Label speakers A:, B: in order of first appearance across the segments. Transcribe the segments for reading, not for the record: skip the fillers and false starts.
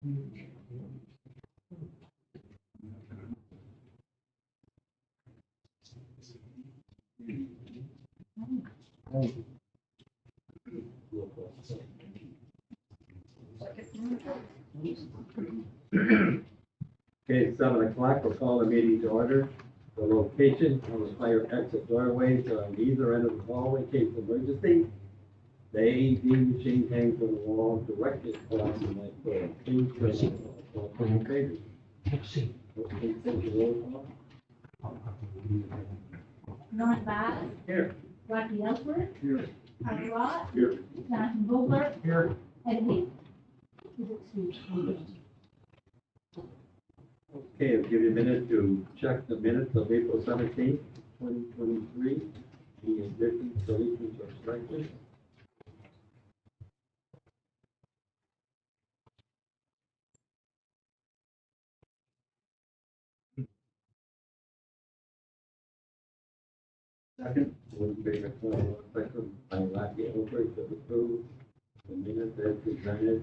A: Okay, it's 7 o'clock, we'll call the meeting to order. The location on the fire exit doorways are on either end of the hallway in case of emergency. The AED machine hangs on the wall directly across from that door. Please proceed.
B: Norman Bass.
A: Here.
B: Rocky Ellsworth.
A: Here.
B: Harry Roth.
A: Here.
B: Jonathan Vogler.
A: Here.
B: Ed Hayes. Is excused.
A: Okay, I'll give you a minute to check the minutes of April 17th, 2023. Any additions, deletions, or strikes? Second, was favor, second by Rocky Ellsworth to approve the minutes as presented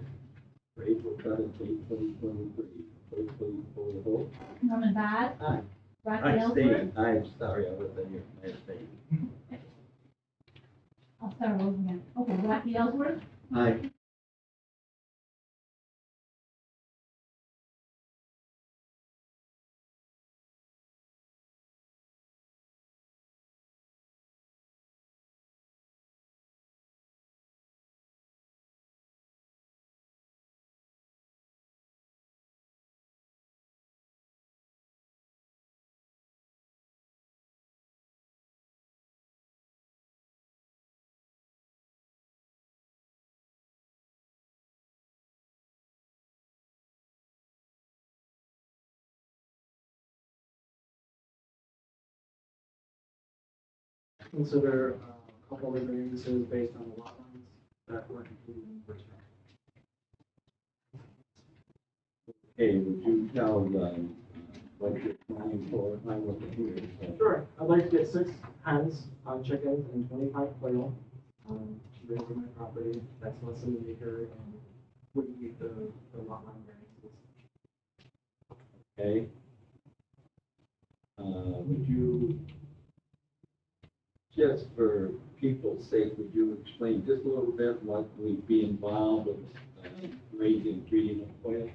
A: for April 17th, 2023. Clerk, please call the vote.
B: Norman Bass.
A: Aye.
B: Rocky
A: I
B: Ellsworth.
A: abstain. I'm sorry, I wasn't here. I abstain.
B: I'll start over again. Okay, Rocky Ellsworth.
A: Aye.
C: Consider a couple of variances based on the lot lines that were included in the first round.
A: Okay, would you tell, what you're planning for, I wasn't here, so.
C: Sure, I'd like to get 6 hens, chickens, and 25 quail, to raise on my property. That's less than an acre and wouldn't meet the lot line variances.
A: Okay. Would you, just for people's sake, would you explain just a little bit what would be involved with raising, breeding of quail?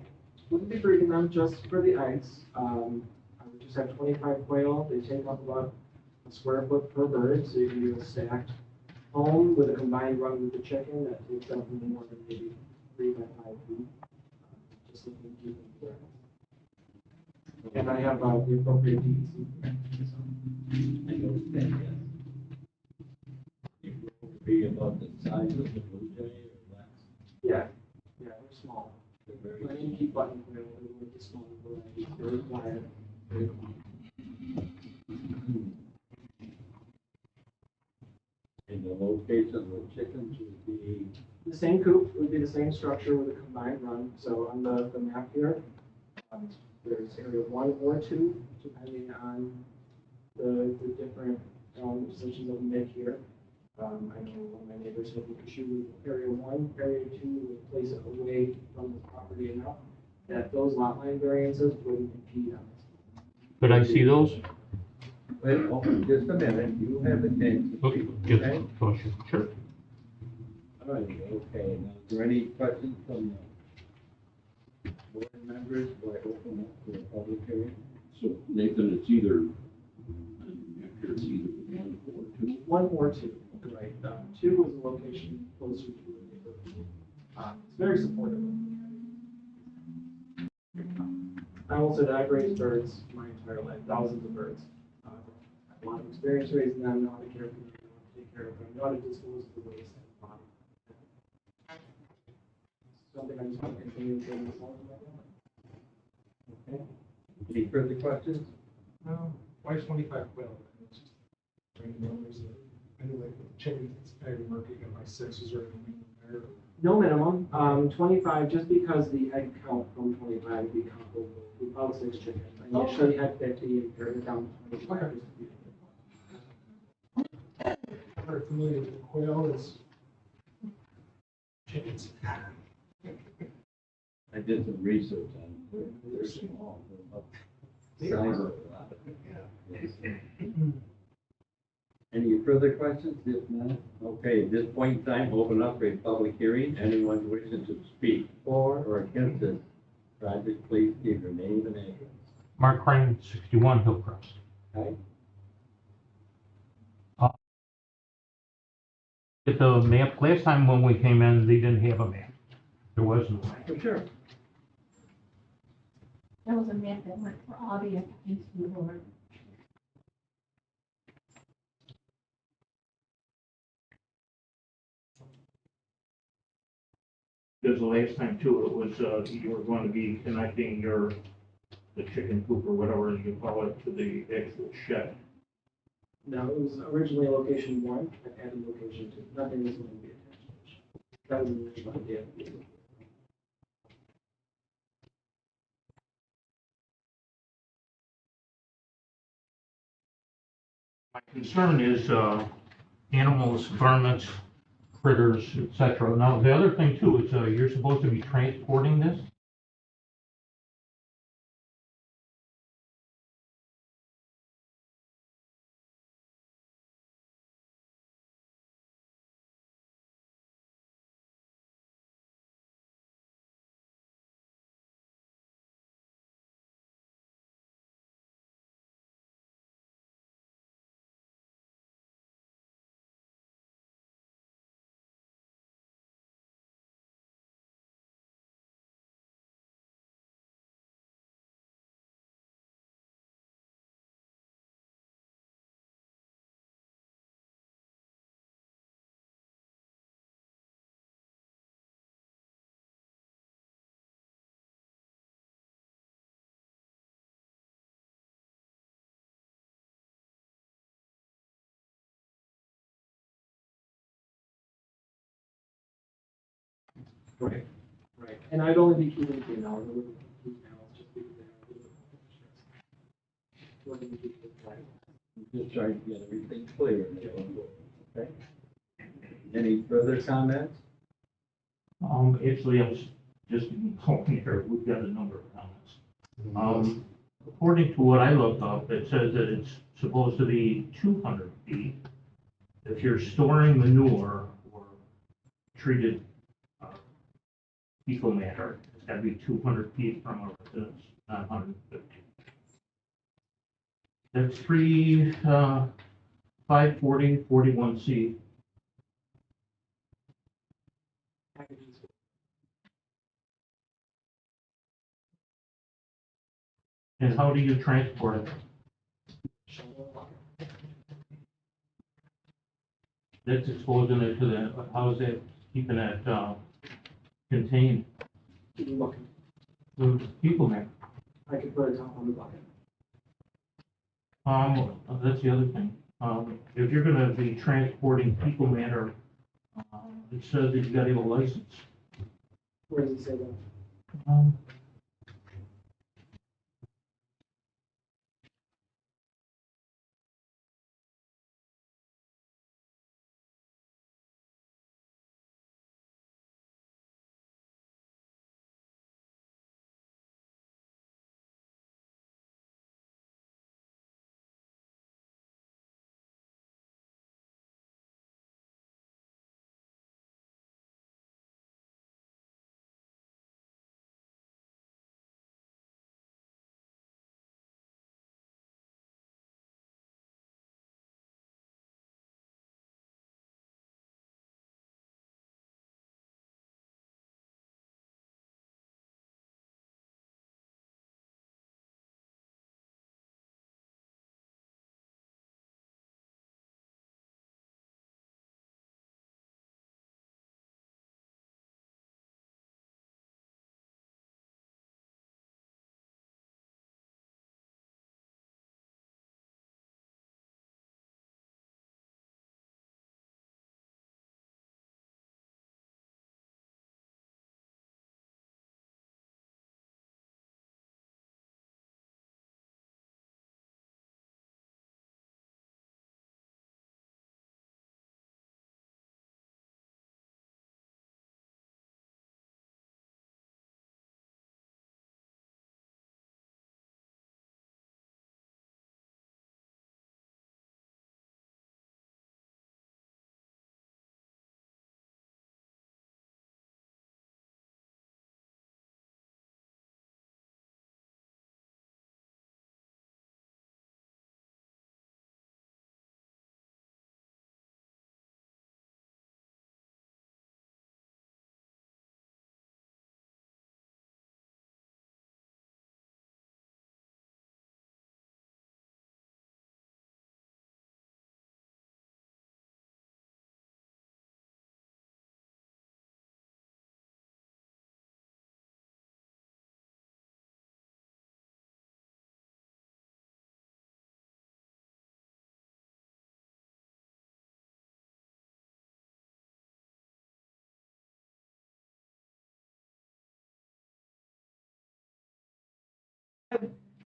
C: Wouldn't be breeding them just for the eggs. I would just have 25 quail. They take up about a square foot per bird, so you can do a stacked home with a combined run with the chicken that takes up no more than maybe 3 by 5 feet. Just looking to keep them clear. And I have the appropriate DEC.
A: I know that, yes. It would be about the size of the blue jay or less.
C: Yeah, they're small.
A: They're very
C: I mean, keep button quail, they're really small, varieties, very quiet, very calm.
A: in the location of the chickens would be,
C: The same coop would be the same structure with a combined run. So on the map here, there's area 1 or 2, depending on the different sections of the make here. I know one of my neighbors had an issue with area 1, area 2, would place it away from the property enough that those lot line variances wouldn't impede on this.
D: Could I see those?
A: wait, oh, just a minute, you have the chance to
D: Okay,
A: speak,
D: just,
A: okay?
D: sure.
A: All right, okay, now, is there any questions from the board members, or open up to a public hearing?
E: So Nathan, it's either, it's either 1 or 2.
C: 1 or 2, right? 2 is a location closer to the neighborhood. It's very supportive of the community. I will say that I've raised birds my entire life, thousands of birds. I have a lot of experience raising them, know how to care for them, know how to take care of them, know how to dispose of the waste at the bottom. Something I just want to continue to train myself in.
A: Okay, any further questions?
F: Why is 25 quail? It's just trying to know, I know like with chickens, it's very murky, you got my 6, is there anything there?
C: No minimum, 25, just because the egg count from 25 would be comparable to about 6 chickens. I usually had 50 and pare it down to 25. just to be fair.
F: I'm very familiar with the quail is chickens.
A: I did some research on it. They're small. They're about the size of a lot.
F: Yeah.
A: Any further questions? If not, okay, at this point in time, open up for a public hearing. Anyone wishing to speak for or against this project, please give your name and address.
D: Mark Crane, 61 Hillcrest.
A: Okay?
D: At the map, last time when we came in, they didn't have a map. There was no map.
A: For sure.
B: That was a map that went for all the applicants to the board.
G: Because the last time too, it was, you were going to be connecting the chicken coop or whatever you call it to the actual shed.
C: No, it was originally location one, I added location two, nothing was going to be attached to the shed. That was the original idea.
D: My concern is, animals, varmints, critters, etc. Now, the other thing too is, you're supposed to be transporting this.
C: Right, right. And I'd only be keeping the panels, I wouldn't keep panels just because they have a little bit more stress. Wouldn't keep the flag.
A: Just trying to get everything clear. Okay? Any further comments?
G: Actually, I was just talking here, we've got a number of comments. According to what I looked up, it says that it's supposed to be 200 feet. If you're storing manure or treated fecal matter, it's got to be 200 feet from a residence, not 150. That's 540, 41C.
C: Packages.
G: And how do you transport it?
C: Shovel bucket.
G: That's exposing it to the, how is that keeping it contained?
C: Keep them looking.
G: The fecal matter.
C: I could put a top on the bucket.
G: That's the other thing. If you're gonna be transporting fecal matter, it says that you gotta have a license.
C: Where does it say that?
G: Um,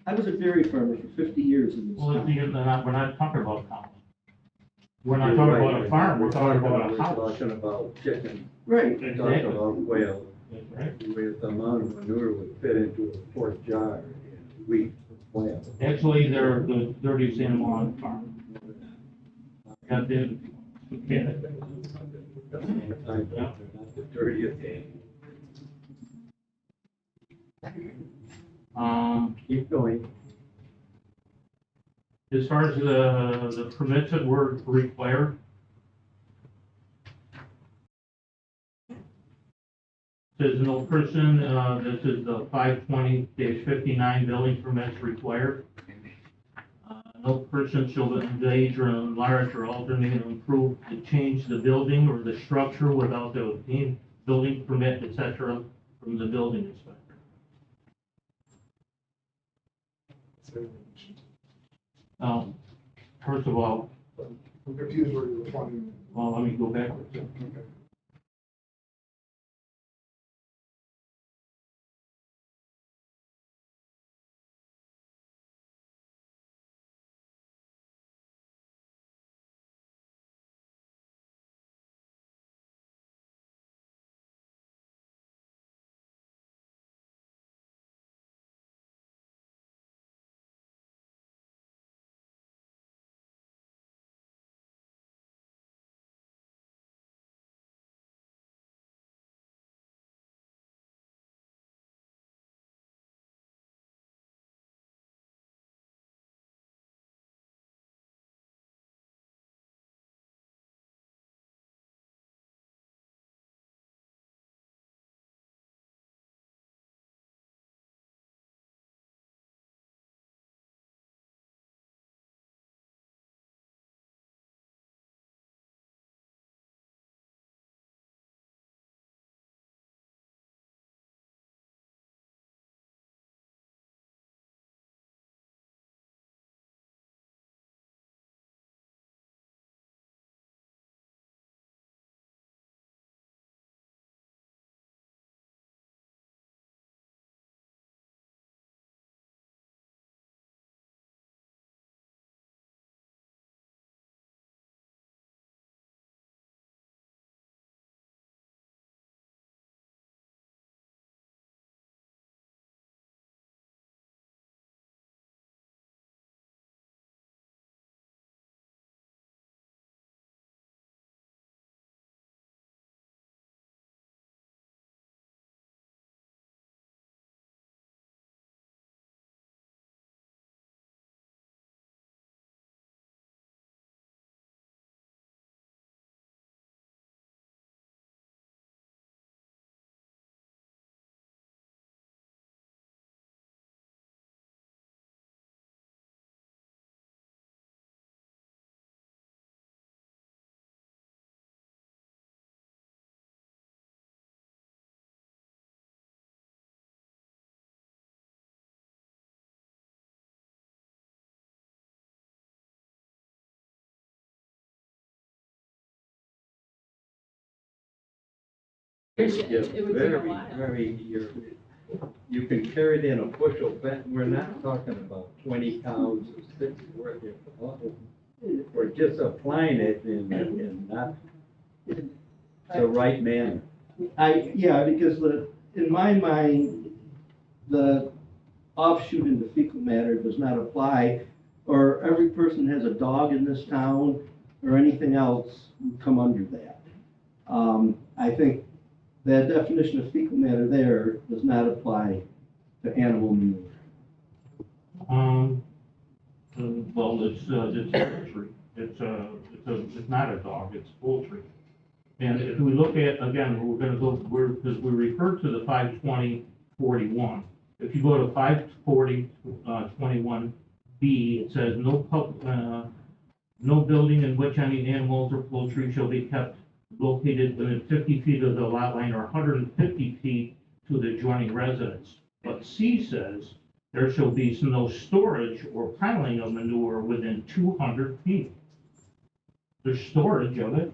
H: I was a dairy farmer for 50 years in this
G: Well,
H: town.
G: we're not talking about cows. We're not
A: You're
G: talking
A: right,
G: about a farm, we're talking about a
A: we're
G: house.
A: talking about chicken,
H: Right.
A: we're talking
G: Exactly.
A: about quail,
G: That's right.
A: with the amount of manure would fit into a quart jar in wheat for quail.
G: Actually, they're the dirtiest animal on the farm. Got the, yeah.
A: Sometimes they're not the dirtiest animal. Keep going.
G: As far as the permits that were required. Says no person, this is the 520-59 building permits required. No person shall engage or enlarge or alternate or improve to change the building or the structure without the obtained building permit, etc., from the building inspector. First of all,
F: I'm confused where you're finding.
G: well, let me go backwards.
F: Okay.
B: It would take a while.
A: You can carry it in a bushel, but we're not talking about 20 cows or 6 worth of, we're just applying it in not the right manner.
H: Yeah, because in my mind, the offshoot into fecal matter does not apply, or every person has a dog in this town, or anything else would come under that. I think that definition of fecal matter there does not apply to animal manure.
G: Well, it's poultry. It's not a dog, it's poultry. And if we look at, again, we're gonna go, because we referred to the 520-41. If you go to 540-21B, it says no building in which any animals or poultry shall be kept located within 50 feet of the lot line or 150 feet to the adjoining residence. But C says there shall be no storage or piling of manure within 200 feet. There's storage of it.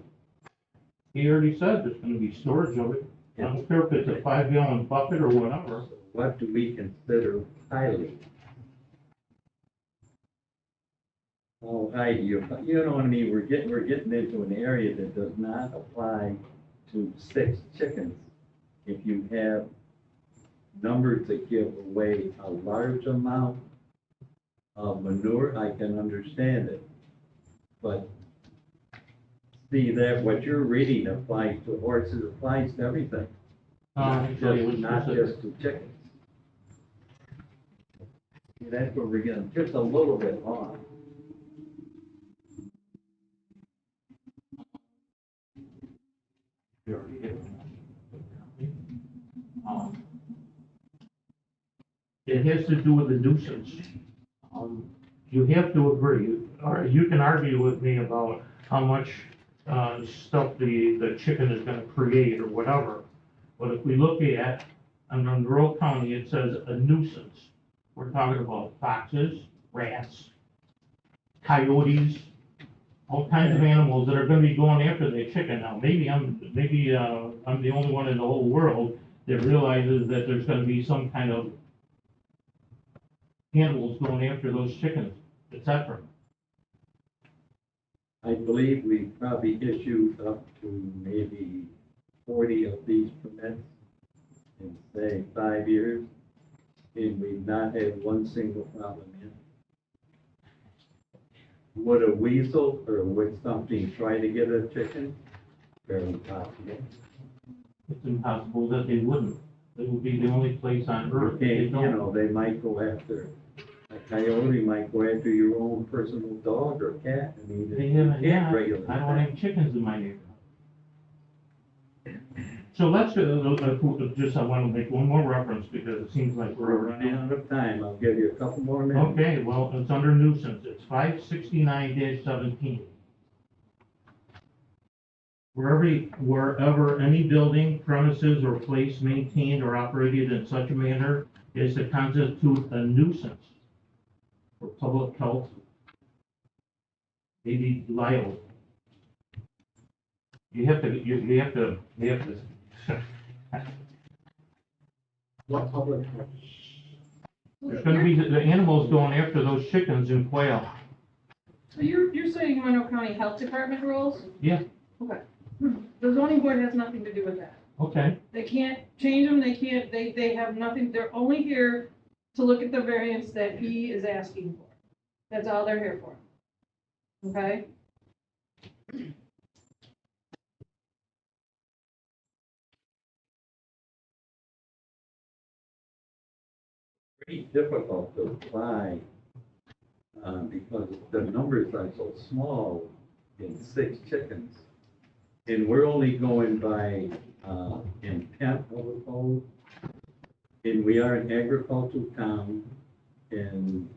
G: He already said there's gonna be storage of it. I don't care if it's a 5-gallon bucket or whatever.
A: What do we consider piling? Oh, Heidi, you know what I mean, we're getting into an area that does not apply to 6 chickens. If you have numbers that give away a large amount of manure, I can understand it. But see that what you're reading applies to horses, applies to everything, not just to chickens. See, that's where we're getting just a little bit off.
G: It has to do with the nuisance. You have to agree, or you can argue with me about how much, stuff the chicken is gonna create or whatever. But if we look at, in Monroe County, it says a nuisance. We're talking about foxes, rats, coyotes, all kinds of animals that are gonna be going after the chicken. Now, maybe I'm the only one in the whole world that realizes that there's gonna be some kind of animals going after those chickens, etc.
A: I believe we probably issued up to maybe 40 of these permits in, say, 5 years, and we've not had one single problem in. Would a weasel or would something try to get a chicken? Very possible.
G: It's impossible that they wouldn't. It would be the only place on earth.
A: Okay,
G: They
A: you
G: don't.
A: know, they might go after, a coyote might go after your own personal dog or cat. I mean,
G: They
A: you
G: haven't,
A: can't
G: yeah,
A: regulate
G: I don't
A: that.
G: have chickens in my neighborhood. So let's, just, I want to make one more reference because it seems like
A: We're
G: we're
A: running out of time. I'll give you a couple more minutes.
G: Okay, well, it's under nuisance, it's 569-17. Wherever any building, premises, or place maintained or operated in such a manner is to constitute a nuisance for public health, may be liable. You have to,
C: What public health?
G: there's gonna be the animals going after those chickens and quail.
I: So you're saying Monroe County Health Department rules?
G: Yeah.
I: Okay. The zoning board has nothing to do with that.
G: Okay,
I: They can't change them, they have nothing, they're only here to look at the variance that he is asking for. That's all they're here for. Okay?
A: Pretty difficult to apply, because the numbers are so small in 6 chickens. And we're only going by, intent of the code. And we are an agricultural town, and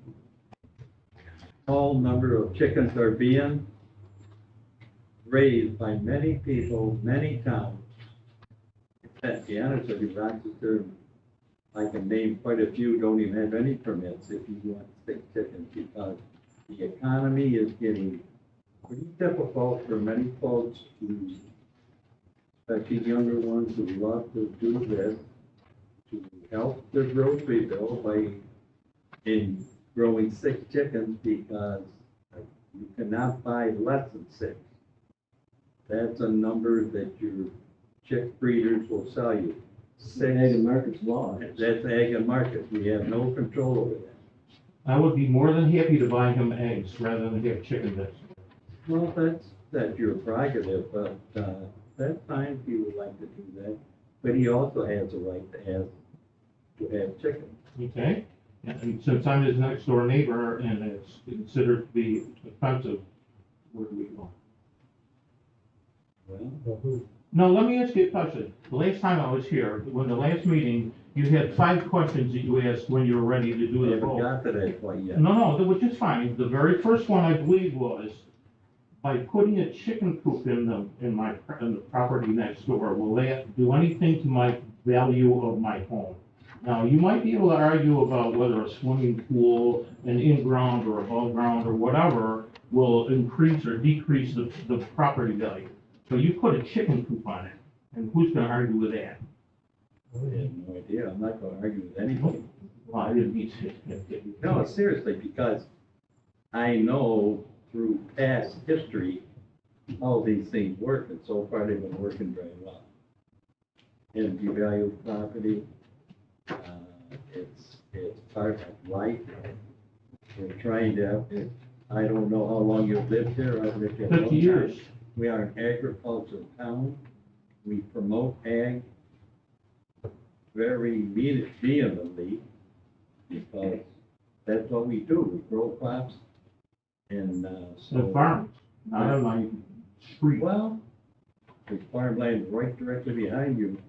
A: small number of chickens are being raised by many people, many towns. To be honest with you, Rochester, I can name quite a few, don't even have any permits if you want 6 chickens, because the economy is getting pretty difficult for many folks to, especially younger ones who love to do this, to help their grocery bill by in growing 6 chickens, because you cannot buy less than 6. That's a number that your chick breeders will sell you.
H: Ag and Markets law.
A: That's ag and market. We have no control over that.
G: I would be more than happy to buy him eggs rather than have chicken eggs.
A: Well, that's your prerogative, but, that's fine if you would like to do that. But he also has a right to have chicken.
G: Okay, and since I'm his next door neighbor and it's considered to be offensive, where do we go?
A: Well,
G: No, let me ask you a question. The last time I was here, when the last meeting, you had 5 questions that you asked when you were ready to do
A: we
G: the
A: haven't
G: vote.
A: got to that point yet.
G: No, which is fine. The very first one I believe was, by putting a chicken coop in the property next door, will that do anything to my value of my home? Now, you might be able to argue about whether a swimming pool, an in-ground or above ground or whatever, will increase or decrease the property value. But you put a chicken coop on it, and who's gonna argue with that?
A: I have no idea. I'm not gonna argue with anybody.
G: Well, I didn't mean to.
A: No, seriously, because I know through past history, how these things work, and so far they've been working very well. And devalue property, it's part of life. We're trying to, I don't know how long you've lived here, I've lived here a long
G: 50
A: time.
G: years.
A: We are an agricultural town. We promote ag very vehemently because that's what we do. We grow crops and,
G: The
A: so.
G: farm, not on my street.
A: Well, there's farmland right directly behind you.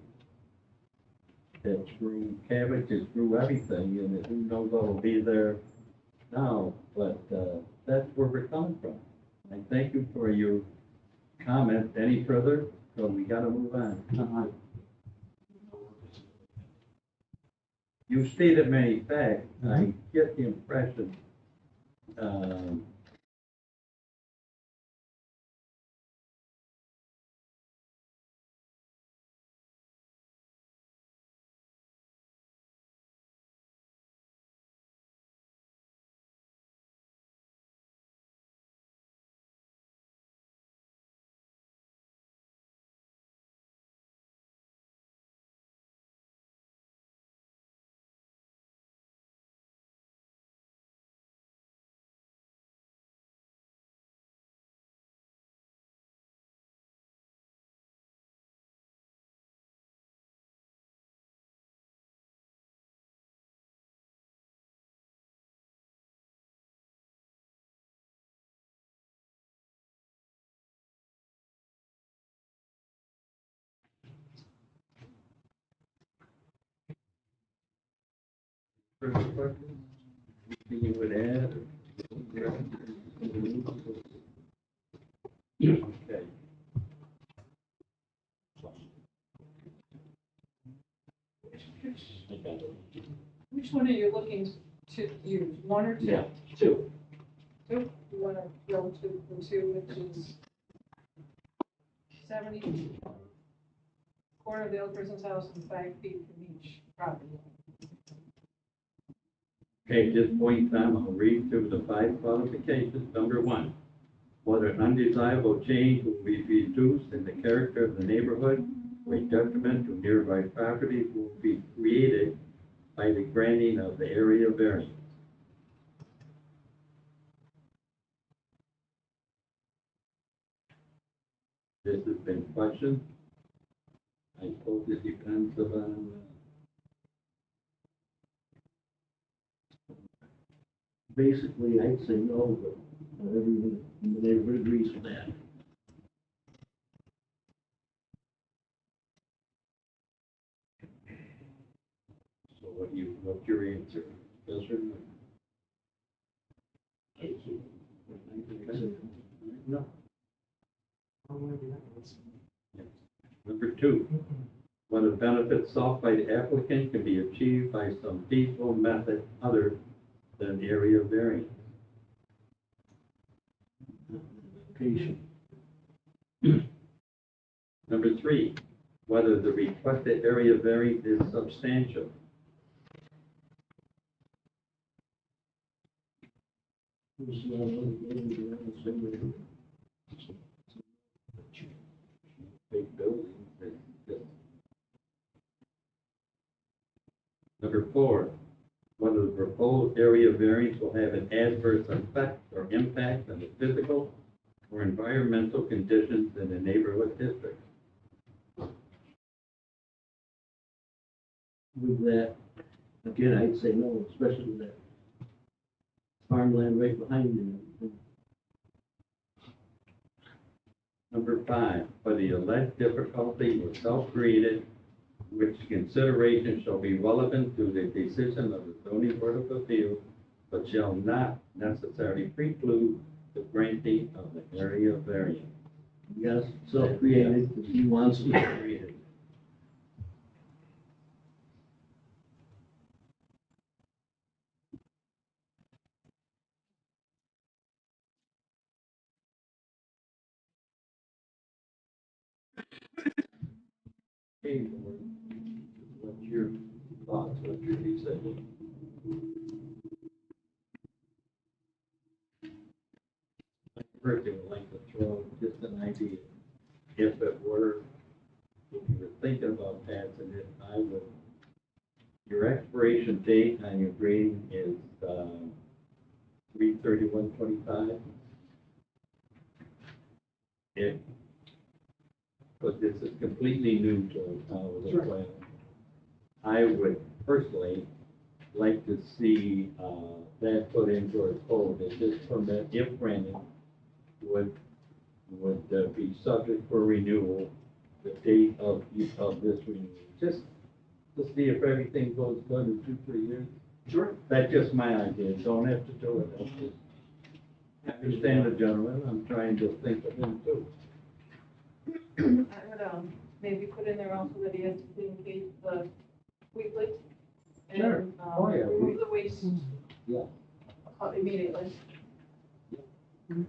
A: That grew cabbage, it grew everything, and who knows what'll be there now, but, that's where we're coming from. I thank you for your comment. Any further? So we gotta move on. You stated many facts. I get the impression, further questions? Anything you would add? Okay.
I: Which one are you looking to use, one or two?
A: Yeah, two.
I: Two, you wanna go to the two, which is 70, corner of the other person's house and 5 feet from each property.
A: Okay, at this point in time, I'll read through the 5 qualifications. Number 1, whether an undesirable change will be reduced in the character of the neighborhood or a detriment to nearby properties will be created by the granting of the area variance. This has been questioned. I suppose it depends upon,
H: Basically, I'd say no, but everyone in the neighborhood agrees with that.
A: so what's your answer? Yes or no? No. Number 2, whether benefits sought by the applicant can be achieved by some feasible method other than the area variance.
H: Patient.
A: Number 3, whether the requested area variance is substantial. Big building. Number 4, whether the proposed area variance will have an adverse effect or impact on the physical or environmental conditions in the neighborhood district.
H: With that, again, I'd say no, especially with that farmland right behind you.
A: Number 5, whether the alleged difficulty was self-created, which consideration shall be relevant to the decision of the zoning board of appeals, but shall not necessarily preclude the granting of the area variance.
H: Yes, self-created, if he wants to.
A: Created. Okay, what's your thoughts, what's your decision? personally would like to throw just an idea. If it were, if you were thinking about passing it, I would, your expiration date on your grading is, 3/31/25. If, but this is completely new to the town of
C: Sure.
A: Plan. I would personally like to see, that put into our code, that this permit, if granted, would be subject for renewal, the date of this renewal, just to see if everything goes good in 2-3 years.
C: Sure.
A: That's just my idea, don't have to do it, that's just, I understand the gentleman, I'm trying to think of him too.
I: I would, maybe put in there also that he has to clean the weekly.
A: Sure.
I: And,
A: Oh, yeah.
I: remove the waste.
A: Yeah.
I: Immediately.
A: We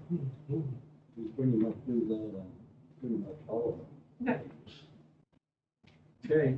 A: pretty much do that on pretty much all of them.
I: Okay.
A: Okay.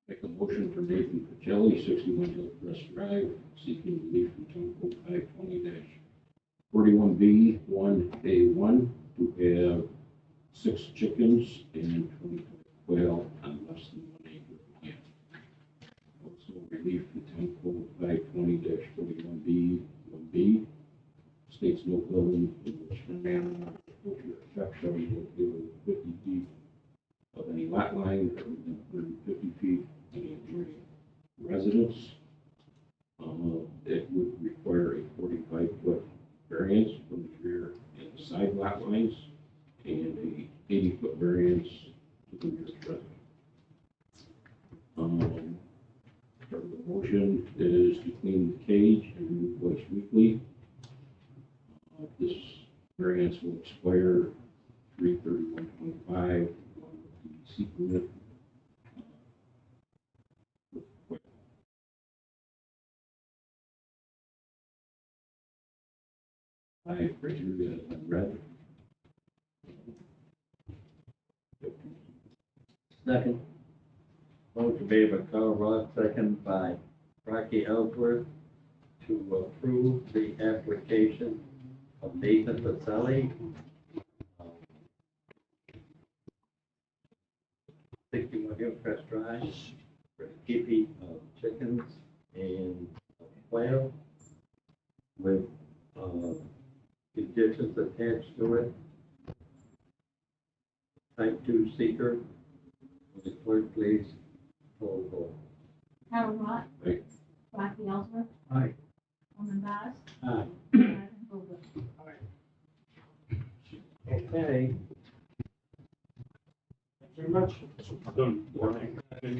E: Make a motion for Nathan Pacelli, 61 Hillcrest Drive, seeking relief from Town Code 520-41B, 1A1, to have 6 chickens and 25 quail on less than 1 acre of land. Also, relief from Town Code 520-41B, 1B, states no building in which an animal or effect shall be located within 50 feet of any lot line or within 150 feet of any adjoining residence. It would require a 45-foot variance from the rear and the side lot lines and a 80-foot variance to the nearest residence. Part of the motion is to clean the cage and remove waste weekly. This variance will expire 3/31/25. Secret. I criteria has been read.
H: Second.
A: Motion made by Carl Ross, second by Rocky Ellsworth, to approve the application of Nathan Pacelli, 61 Hillcrest Drive, for the keeping of chickens and quail with conditions attached to it. Type 2 seeker. Will the clerk please roll call?
B: Harold Roth.
E: Aye.
B: Rocky Ellsworth.
A: Aye.
B: Norman Boss.
A: Aye.
B: Jonathan Vogel.
A: Okay.
C: Thanks very much.
I: There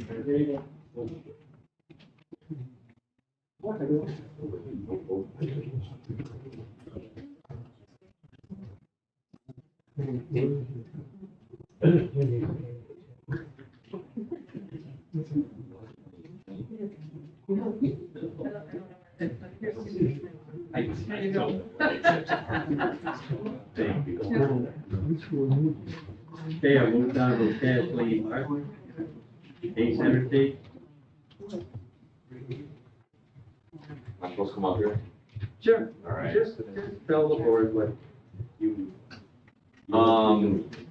I: you go.
A: Thank you. Okay, I moved on to Kathleen Martin, Ace Energy.
J: I'm supposed to come up here?
A: Sure.
J: All right.
A: Just tell the board what you.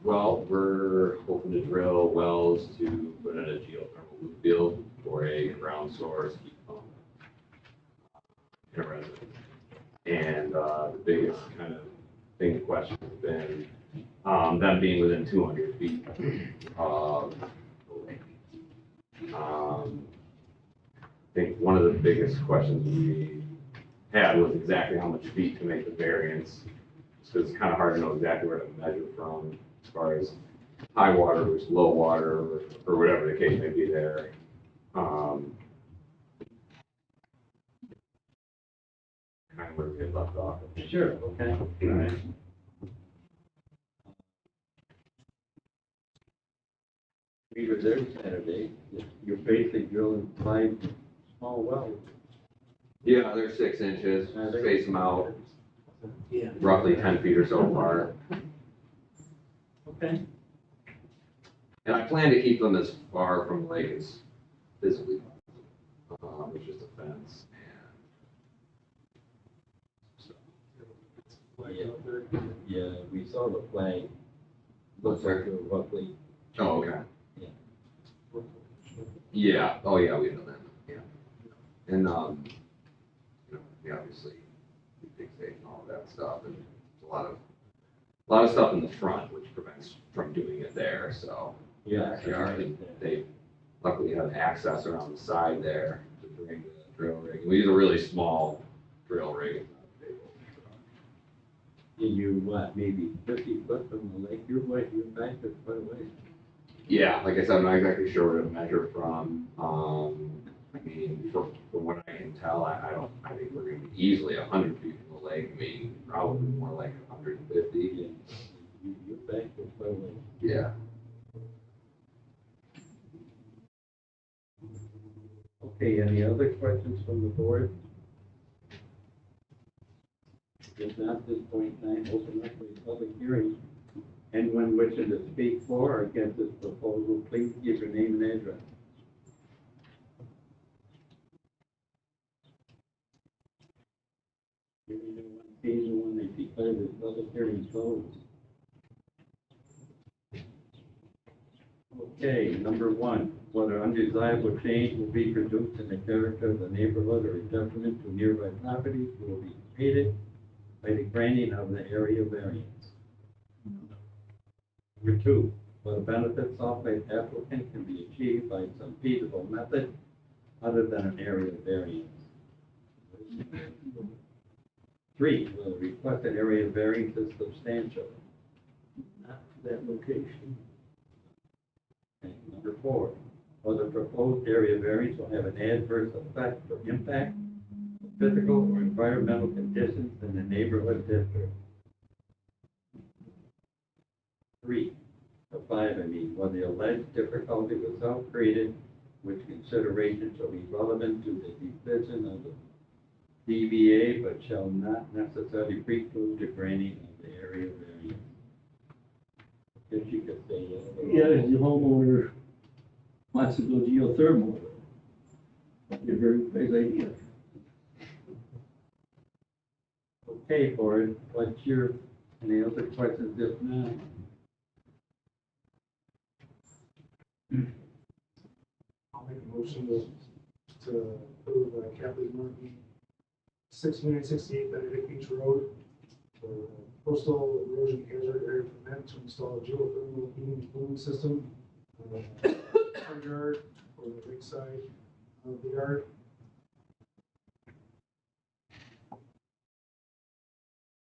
J: Well, we're hoping to drill wells to put in a geothermal loop field for a ground source heat pump in a residence. And the biggest kind of thing in question has been them being within 200 feet of the lake. I think one of the biggest questions would be had was exactly how much feet to make the variance. So it's kind of hard to know exactly where to measure from as far as high water versus low water or whatever the case may be there. Kind of where we had left off.
A: Sure, okay. All right. We were there Saturday. You're basically drilling 5 small wells.
J: Yeah, they're 6 inches, space them out roughly 10 feet or so apart.
A: Okay.
J: And I plan to keep them as far from the lake as physically possible. It's just a fence.
A: Yeah, we saw the flag. Looks like it was roughly.
J: Oh, okay.
A: Yeah.
J: Yeah, oh yeah, we know that, yeah. And, you know, we obviously, we fixate and all of that stuff, and a lot of stuff in the front, which prevents from doing it there, so.
A: Yeah.
J: They luckily have access around the side there to bring the drill rig. We use a really small drill rig.
A: You, what, maybe 50 foot from the lake, you're back there quite a ways.
J: Yeah, like I said, I'm not exactly sure where to measure from. I mean, from what I can tell, I think we're gonna be easily 100 feet from the lake. I mean, probably more like 150.
A: Yeah. You're back there quite a ways.
J: Yeah.
A: Okay, any other questions from the board? If not, at this point in time, open up a public hearing. Anyone wishing to speak for or against this proposal, please give your name and address. Hearing no one, seeing no one, I declare this public hearing closed. Okay, number 1, whether undesirable change will be produced in the character of the neighborhood or a detriment to nearby properties will be created by the granting of the area variance. Number 2, whether benefits sought by the applicant can be achieved by some feasible method other than an area variance. 3, whether requested area variance is substantial. Not for that location. And number 4, whether proposed area variance will have an adverse effect or impact on physical or environmental conditions in the neighborhood district. 3, or 5, whether the alleged difficulty was self-created, which consideration shall be relevant to the decision of the DBA, but shall not necessarily preclude the granting of the area variance. If you could say yes.
H: Yeah, if the homeowner wants to go geothermal, that'd be a very nice idea.
A: Okay, board, what's your, any other questions if not?
F: I'll make a motion to approve Kathleen Martin, 6968 Benedict Beach Road, for coastal erosion hazard area permit to install a geothermal heating and cooling system on the front yard or the rig side of the yard.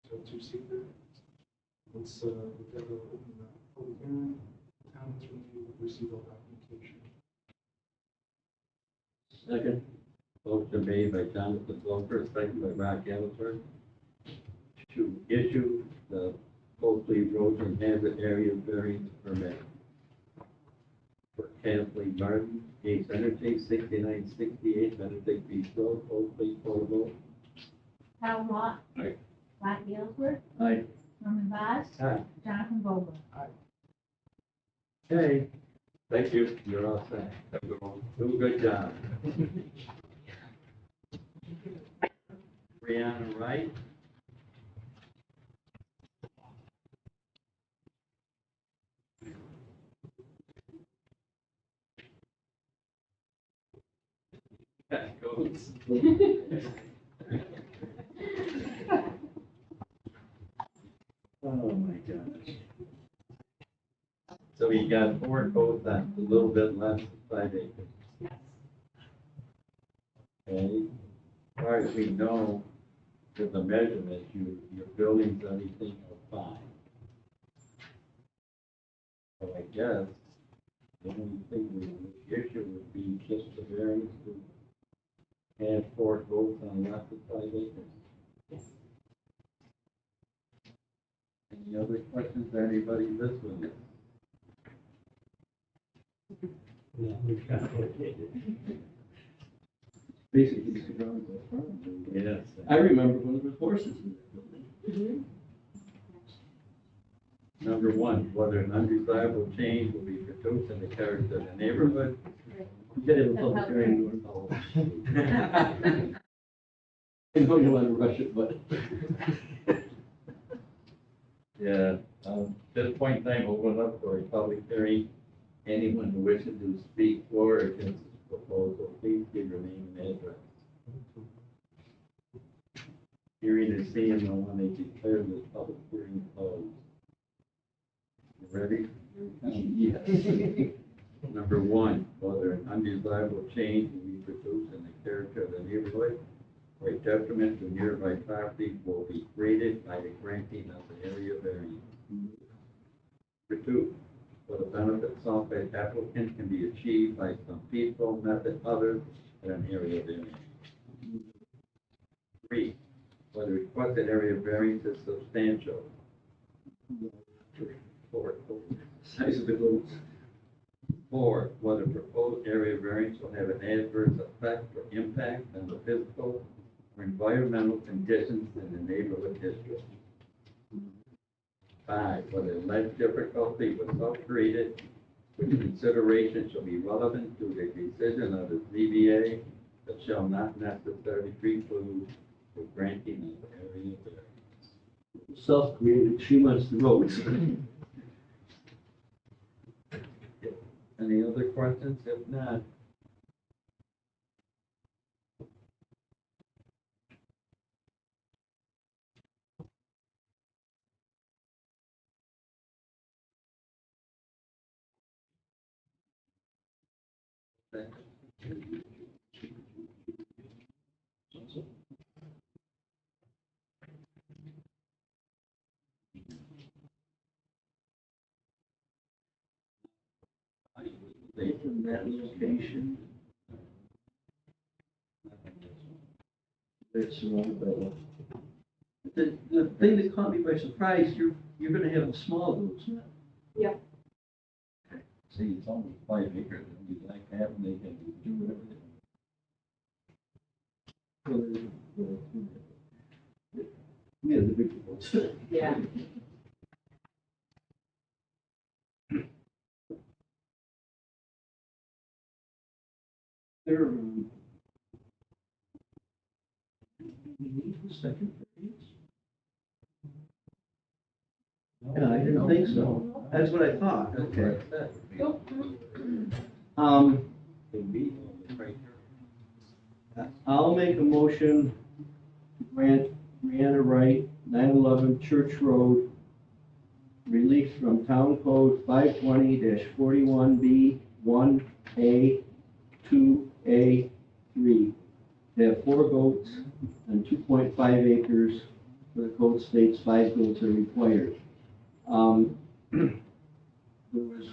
F: So to see that, let's, we've got to open the public hearing. The town has received all documentation.
H: Second.
A: Motion made by Jonathan Glover, second by Rock Ellsworth, to issue the coastal erosion hazard area variance permit for Kathleen Martin, Ace Energy, 6968 Benedict Beach Road, coastal portable.
B: Harold Lot.
E: Aye.
B: Rodney Ellsworth.
H: Aye.
B: Norman Vaz.
A: Aye.
B: Jonathan Vogel.
A: Okay,
J: Thank you.
A: you're all set.
J: Have a good one.
A: Do a good job. Brianna Wright. That goes. Oh, my gosh. So you got 4 coats, that's a little bit less than 5 acres. Okay, as far as we know, to the measurement, your building's anything of 5. So I guess the only thing the issue would be just the variance to add 4 goats on less than 5 acres. Any other questions, anybody this one?
H: Yeah, we've got it. Basically, it's the ground farm.
A: Yes.
H: I remember when there was horses in that building.
A: Number 1, whether an undesirable change will be produced in the character of the neighborhood.
H: You gotta have a public hearing.
A: Oh.
H: I know you want to rush it, but.
A: Yeah, at this point in time, open it up for a public hearing. Anyone who wishes to speak for or against this proposal, please give your name and address. Hearing and seeing no one, they declare this public hearing closed. You ready?
H: Yes.
A: Number 1, whether an undesirable change will be produced in the character of the neighborhood or a detriment to nearby property will be created by the granting of the area variance. Number 2, for the benefit sought by the applicant can be achieved by some peaceful method other than an area variance. 3, whether requested area variance is substantial. 4,
H: Size of the goats.
A: 4, whether proposed area variance will have an adverse effect or impact on the physical or environmental conditions in the neighborhood district. 5, whether alleged difficulty was self-created, which consideration shall be relevant to the decision of the ZBA, but shall not necessarily preclude the granting of area variance.
H: Self-created, she wants the roads.
A: Any other questions? If not,
H: In that location. That's wrong, but the thing that caught me by surprise, you're gonna have the small goats, not.
I: Yep.
A: see, it's only 5 acres, and you'd like to have them, they can do whatever they
H: We have the big goats.
I: Yeah.
H: They're, second variance? Yeah, I didn't think so. That's what I thought, okay.
A: They meet on the criteria.
H: I'll make a motion to grant Brianna Wright, 911 Church Road, relief from Town Code 520-41B, 1A, 2A, 3. They have 4 goats and 2.5 acres, where the code states 5 goats are required. There was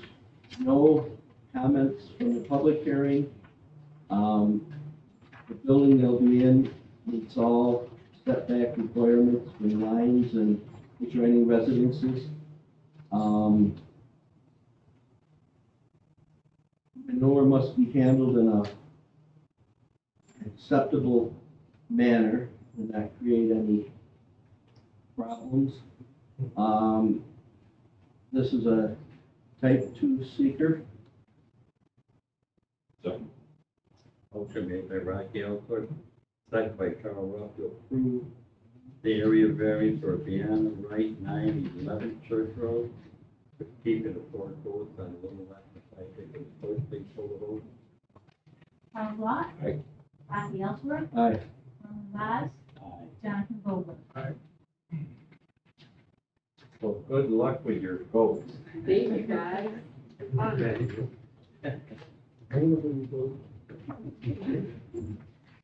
H: no comments from the public hearing. The building they'll be in meets all setback requirements and lines and adjoining residences. Manure must be handled in a acceptable manner and not create any problems. This is a type 2 seeker.
E: Second.
A: Motion made by Rocky Elford, second by Carl Ruff to approve the area variance for Brianna Wright, 911 Church Road, for keeping the 4 goats on a little less than 5 acres, first big full of oats.
B: Carl Lot.
E: Aye.
B: Rodney Ellsworth.
H: Aye.
B: Norman Vaz.
A: Aye.
B: Jonathan Vogel.
A: Well, good luck with your goats.
I: Thank you, guys.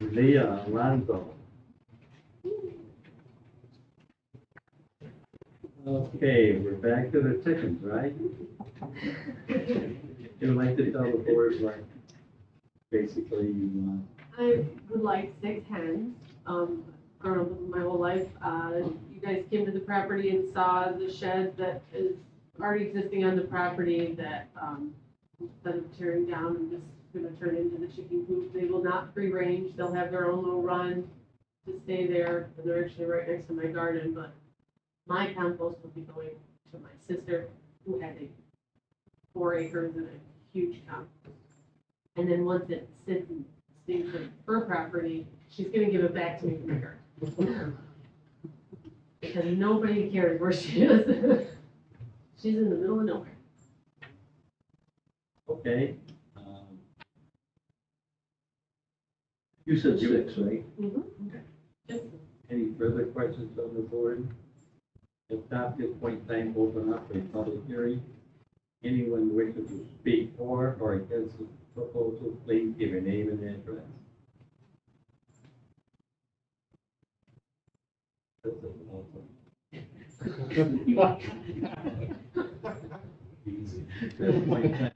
A: Leah Alonso. Okay, we're back to the chickens, right? You'd like to tell the board what basically you want?
K: I would like 6 hens. Grown up with my whole life. You guys came to the property and saw the shed that is already existing on the property that, instead of tearing down and just gonna turn into the chicken coop, they will not free range. They'll have their own little run to stay there. And they're actually right next to my garden, but my compost will be going to my sister who had 4 acres and a huge compost. And then once it sits and stinks of her property, she's gonna give it back to me for my garden. Because nobody cares where she is. She's in the middle of nowhere.
A: Okay.
H: You said 6, right?
K: Just
A: Any further questions on the board? If not, this point time, open up a public hearing. Anyone wishing to speak for or against the proposal, please give your name and address. This is awesome. This point time.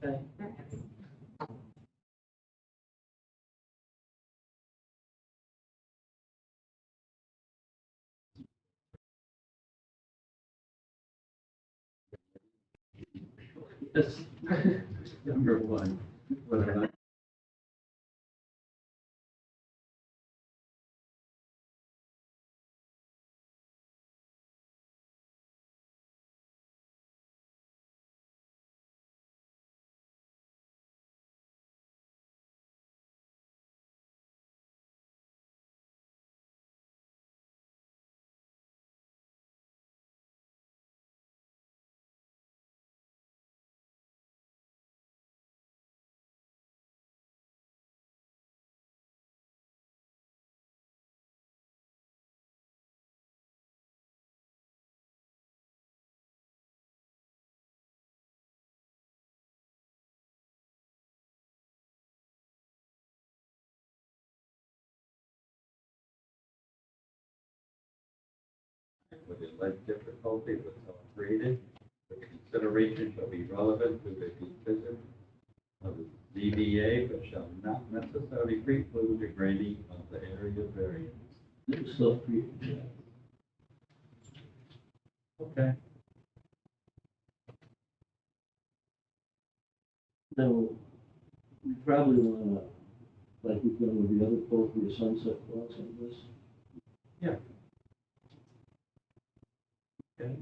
A: Okay. Yes. Number 1, whether or not with alleged difficulty was created, the consideration shall be relevant to the decision of the ZBA, but shall not necessarily preclude the granting of the area variance.
H: It's self-created.
A: Okay.
H: Now, we probably wanna, like we've done with the other appropriate sunset clause on this.
A: Okay.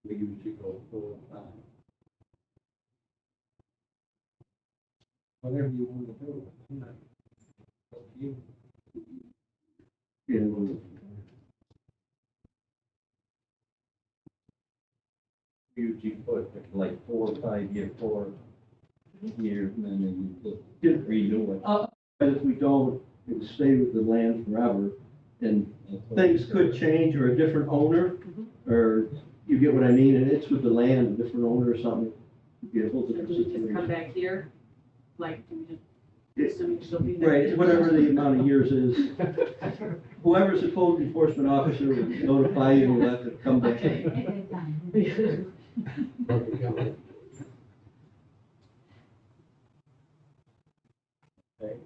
A: We usually go 4 or 5. Whatever you want to do. Up to you.
H: Yeah, well,
A: We usually put like 4 or 5 year, 4 years, and then you
H: Good.
A: renew it.
H: But if we don't, it will stay with the land forever, and things could change, or a different owner, or, you get what I mean, and it's with the land, a different owner or something. It'd be a whole
K: do
H: different
K: we just come
H: situation.
K: back here? Like, do we just,
H: It's-
K: assuming she'll be there?
H: Right, whatever the amount of years is. Whoever's the code enforcement officer will notify you, you'll have to come back.
K: Okay.
A: Okay.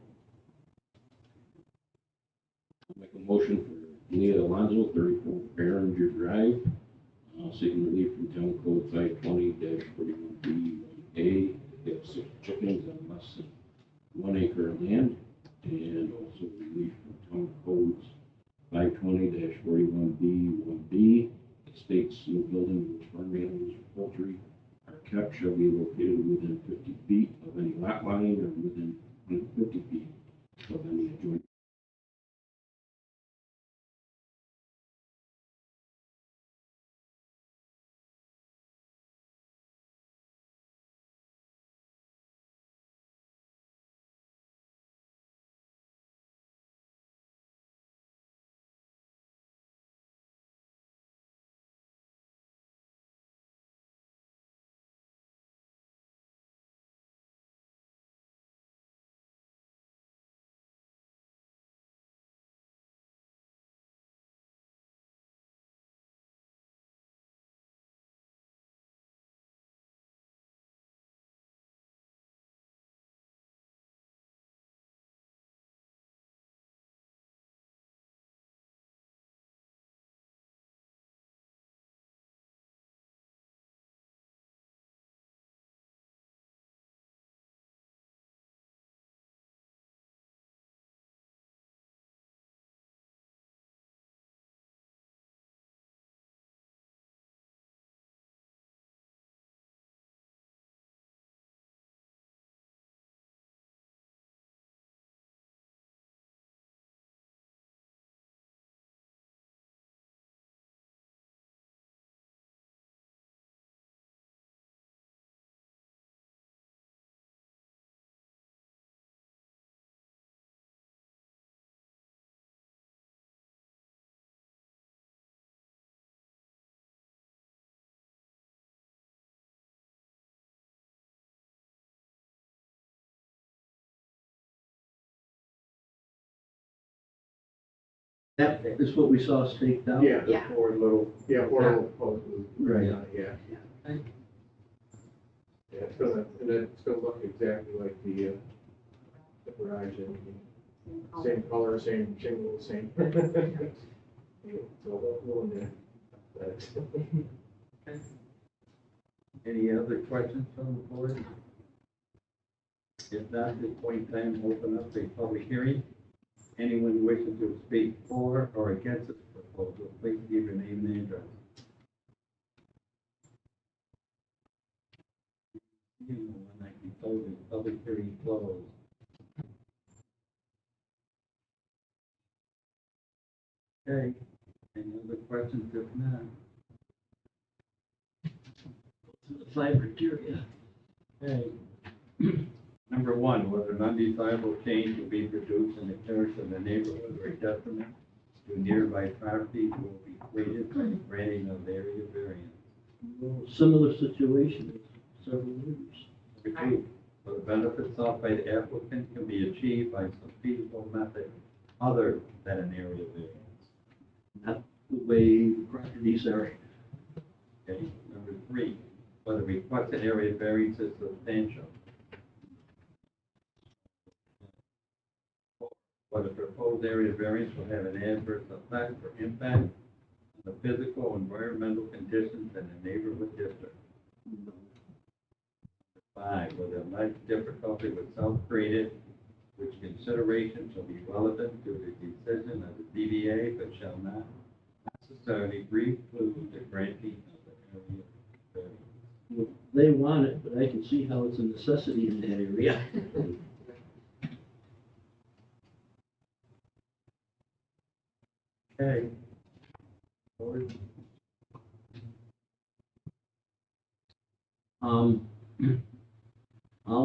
E: Make a motion for Leah Alonso, 34 Behringer Drive, seeking relief from Town Code 520-41B1A, to have 6 chickens on less than 1 acre of land, and farm animals or poultry are kept shall be located within 50 feet of any lot line or within 50 feet of any adjoining.
H: That is what we saw staked out?
F: Yeah, the
K: Yeah.
F: four little, post booths.
H: Right.
F: Yeah. Yeah, it's gonna look exactly like the garage and same color, same shingle, same. So we'll in there.
A: Any other questions from the board? If not, at this point in time, open up a public hearing. Anyone wishing to speak for or against this proposal, please give your name and address. When I can close the public hearing closed. Okay, any other questions? If not,
H: The 5 criteria.
A: okay. Number one, whether an undesirable change will be produced in the character of the neighborhood or a detriment to nearby properties will be created by the granting of area variance.
H: Similar situation as several years.
A: Number two, whether benefits sought by the applicant can be achieved by some feasible method other than an area variance.
H: Not the way properties are.
A: Okay, number three, whether requested area variance is substantial. Whether proposed area variance will have an adverse effect or impact on the physical, environmental conditions in the neighborhood district. Five, whether much difficulty was self-created, which consideration shall be relevant to the decision of the DDA, but shall not necessarily preclude the granting of the area variance.
H: They want it, but I can see how it's a necessity in that area.
A: Okay. Board,
H: I'll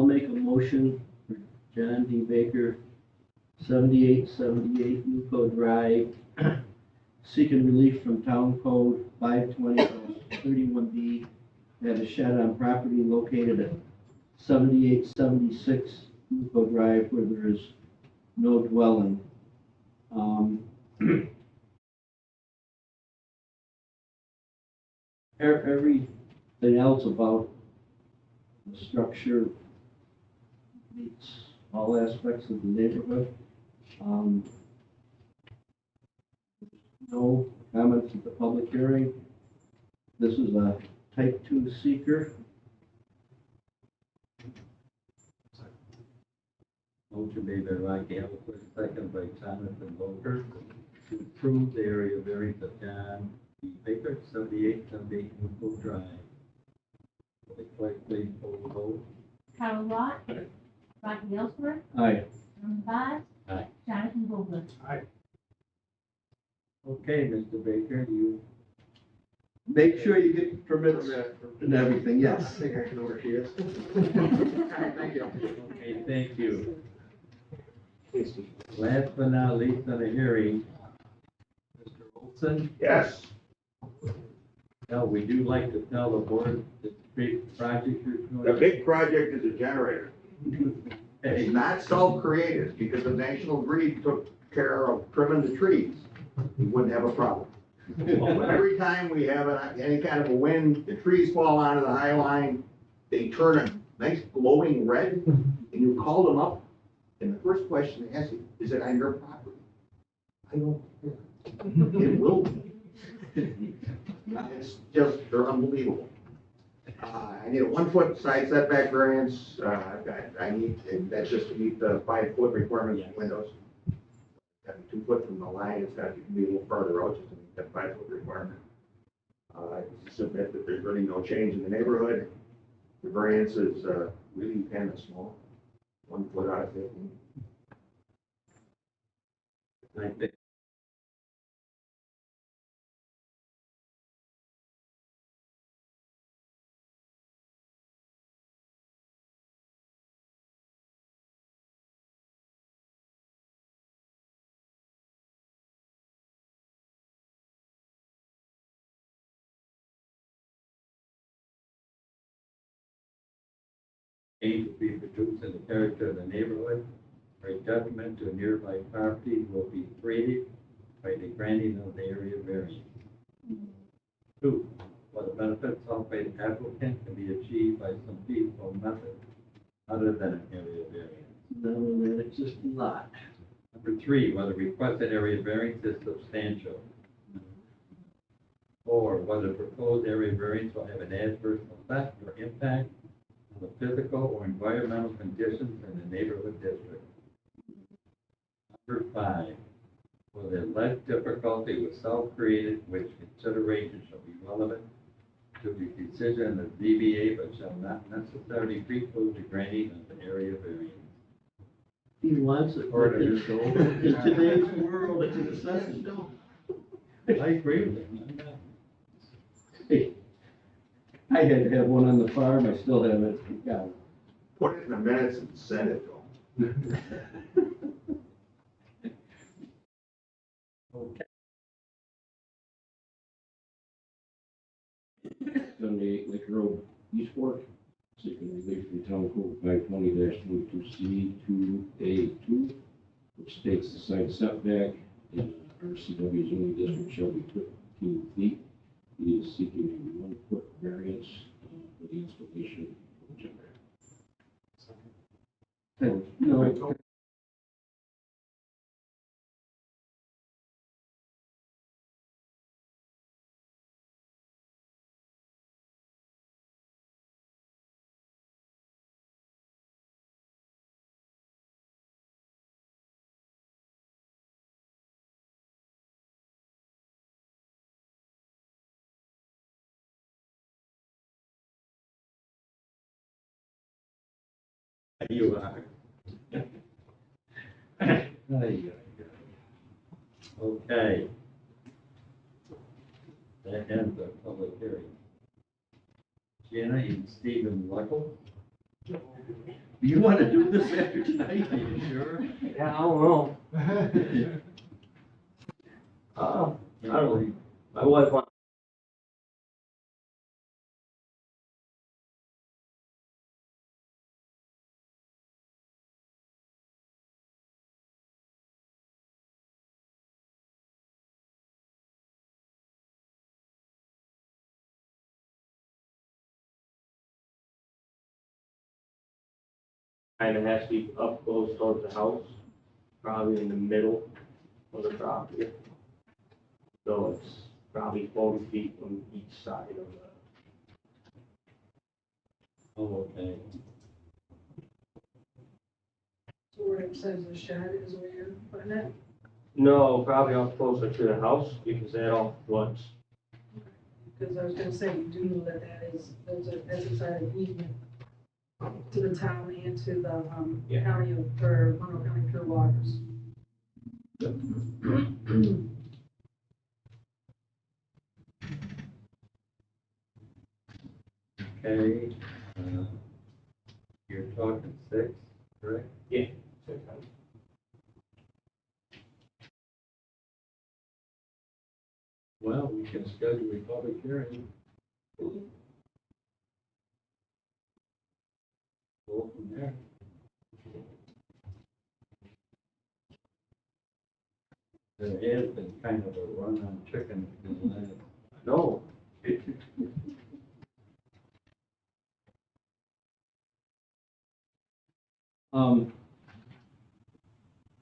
H: make a motion for John D. Baker, 7878 Newco Drive, seeking relief from Town Code 520-31B, to have a shed on property located at 7876 Newco Drive where there is no dwelling. Everything else about the structure meets all aspects of the neighborhood. No comments at the public hearing. This is a type 2 seeker.
A: motion made by Ron Gallagher, second by Jonathan Loker, to approve the area variance of John Baker, 78 Newport Drive. Will the clerk please poll the vote?
B: Carl Lot. Rodney Ellsworth.
H: Aye.
B: Norman Vaz.
A: Aye.
B: Jonathan Vogler.
A: Okay, Mr. Baker, you,
H: Make sure you get the permits and everything,
F: I
H: yes.
F: think I know where she is. Thank you.
A: okay, thank you. Last but not least on the hearing, Mr. Olson.
L: Yes,
A: Now, we do like to tell the board that the big project you're doing.
L: the big project is a generator.
A: Hey,
L: It's not self-created, because if National Grid took care of trimming the trees, we wouldn't have a problem. But every time we have any kind of a wind, the trees fall onto the high line, they turn a nice glowing red, and you call them up, and the first question they ask you, is it on your property? I don't care. It will be. It's just, they're unbelievable. I need a 1 foot side setback variance, I need, and that's just to meet the 5 foot requirement for windows. Got to be 2 foot from the line, it's got to be a little farther out, just to meet that 5 foot requirement. I submit that there's really no change in the neighborhood. The variance is, really kind of small, 1 foot out of 15.
A: I think aid to be produced in the character of the neighborhood or a detriment to a nearby property will be created by the granting of the area variance. 2, while the benefits sought by the applicant can be achieved by some feasible method other than an area variance.
H: No, that existing lot.
A: Number 3, whether requested area variance is substantial. 4, whether proposed area variance will have an adverse effect or impact on the physical or environmental conditions in the neighborhood district. Number 5, whether alleged difficulty was self-created, which consideration shall be relevant to the decision of ZBA, but shall not necessarily preclude the granting of the area variance.
H: He wants it.
A: Or
H: In
A: it is.
H: today's world, it's a necessity.
A: I agree with him.
H: Hey, I had to have one on the farm, I still have it. Yeah.
L: Put it in the minutes and send it to them.
A: Okay.
E: 78 Lake Road, East Fork, seeking relief from Town Code 520-22C 2A2, which states the side setback in RCW zoning district shall be 15 feet. He is seeking a 1 foot variance for the installation of a generator.
H: No,
A: You are. Ay, ay, ay. Okay. That ends our public hearing. Jenna and Stephen Luckle,
H: you want to do this after tonight?
A: are you sure?
C: Yeah, I don't know. I don't know. My wife wants. Kind of has to be up close towards the house, probably in the middle of the property. So it's probably 40 feet from each side of the.
A: Oh, okay.
I: So where it says the shed is where you're putting it?
C: No, probably up closer to the house because that all floods.
I: because I was gonna say, you do know that that's a side of easement to the town and to the, county of, or Monroe County Pure Waters.
A: Okay, you're talking 6, correct?
C: Yeah.
A: Well, we can schedule a public hearing. Go from there. There has been kind of a run on chicken in the last.
J: No.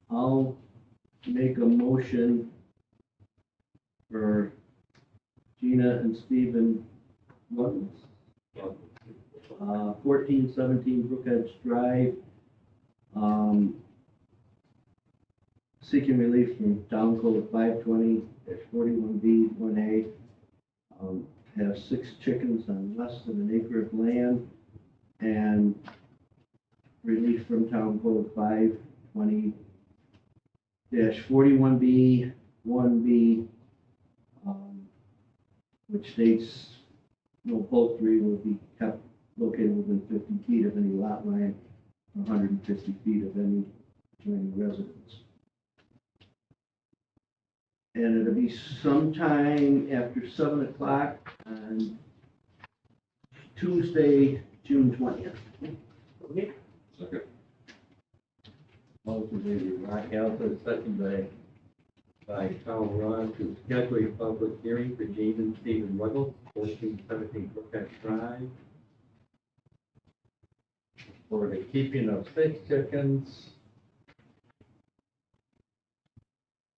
H: I'll make a motion for Gina and Stephen Mullins. 1417 Brookhead Drive. Seeking relief from Town Code 520-41B1A. Have 6 chickens on less than an acre of land, and relief from Town Code 520-41B1B, which states no poultry will be kept located within 50 feet of any lot line, 150 feet of any adjoining residence. And it'll be sometime after 7 o'clock on Tuesday, June 20th.
E: Second.
A: Motion made by Rock Halford, second by Carl Rod to schedule a public hearing for Gene and Stephen Ruggles, 1417 Brookhead Drive, for the keeping of 6 chickens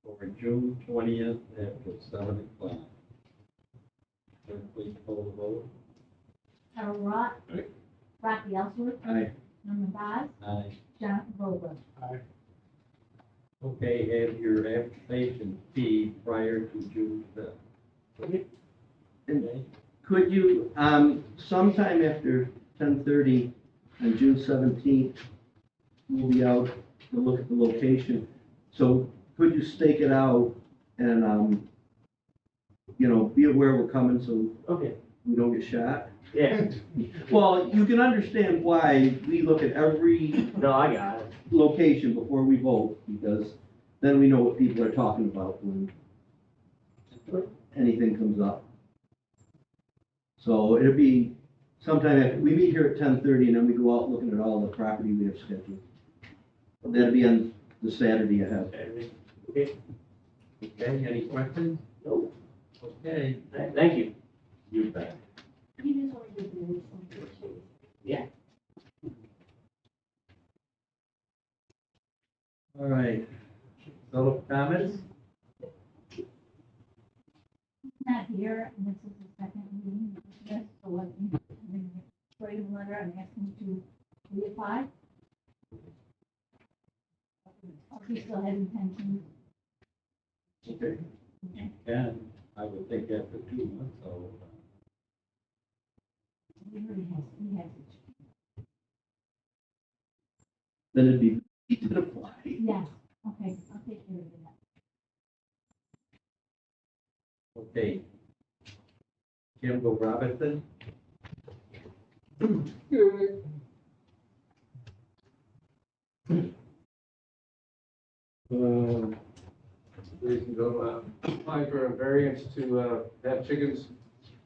A: for June 20th after 7 o'clock. Clerk, please call the vote.
B: Carol Rock.
E: Aye.
B: Rocky Ellsworth.
H: Aye.
B: Norman Vaz.
A: Aye.
B: Jonathan Vogel.
A: Okay, have your application fee prior to June 5th. Okay.
H: Could you, sometime after 10:30 on June 17th, we'll be out to look at the location. So could you stake it out and, be aware we're coming so
C: Okay,
H: we don't get shot?
C: yeah,
H: Well, you can understand why we look at every
C: no, I got it.
H: location before we vote, because then we know what people are talking about when anything comes up. So it'll be sometime after, we meet here at 10:30 and then we go out looking at all the property we have scheduled. That'll be on the Saturday ahead.
C: Okay,
A: Okay, any questions?
C: no,
A: Okay,
C: thank you.
A: you bet.
B: You just want to give me this one.
C: Yeah.
A: All right. Philip, comments?
B: Not here, and this is the second meeting, yes, so let me write him a letter and ask him to reapply. Or he still has intentions.
A: Okay. And I would think after 2 months, so.
B: He already has, he has it.
H: Then it'd be easy to apply.
B: Yes, okay, I'll take care of that.
A: Okay. Kimball Robinson?
M: We can go apply for a variance to have chickens.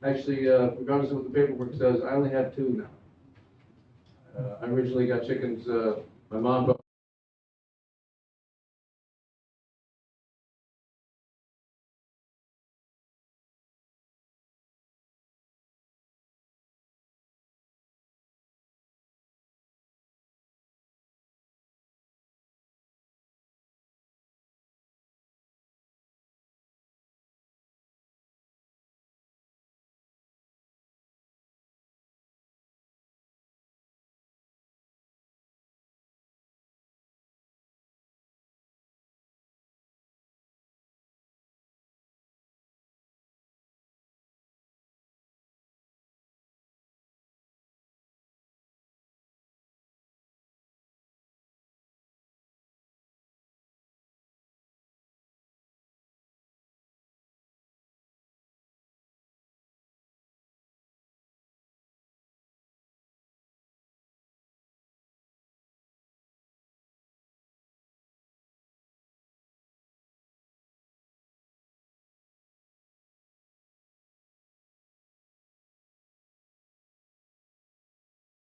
M: Actually, regardless of what the paperwork says, I only have 2 now. I originally got chickens, my mom brought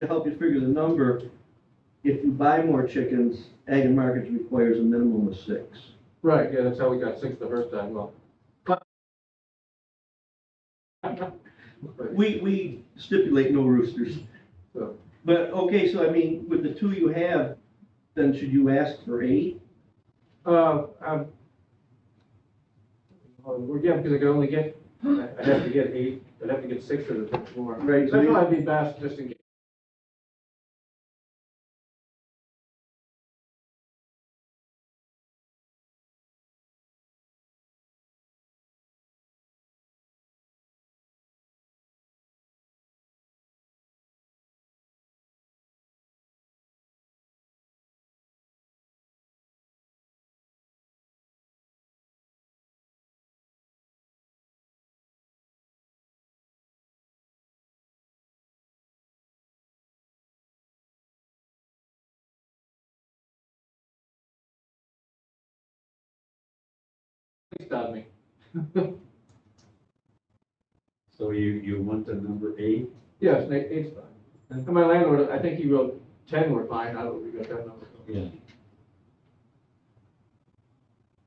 H: to help you figure the number, if you buy more chickens, Ag and Markets requires a minimum of 6.
M: Right, yeah, that's how we got 6 the first time, well.
H: We stipulate no roosters.
M: So,
H: But, okay, so I mean, with the 2 you have, then should you ask for 8?
M: well, yeah, because I can only get, I have to get 8, I'd have to get 6 or more.
H: Right, so
M: That's
H: you-
M: why I'd be best just in case. Stop me.
A: So you want the number 8?
M: Yes, 8's fine. And my landlord, I think he wrote 10 were fine, I don't, we got that number.
A: Yeah.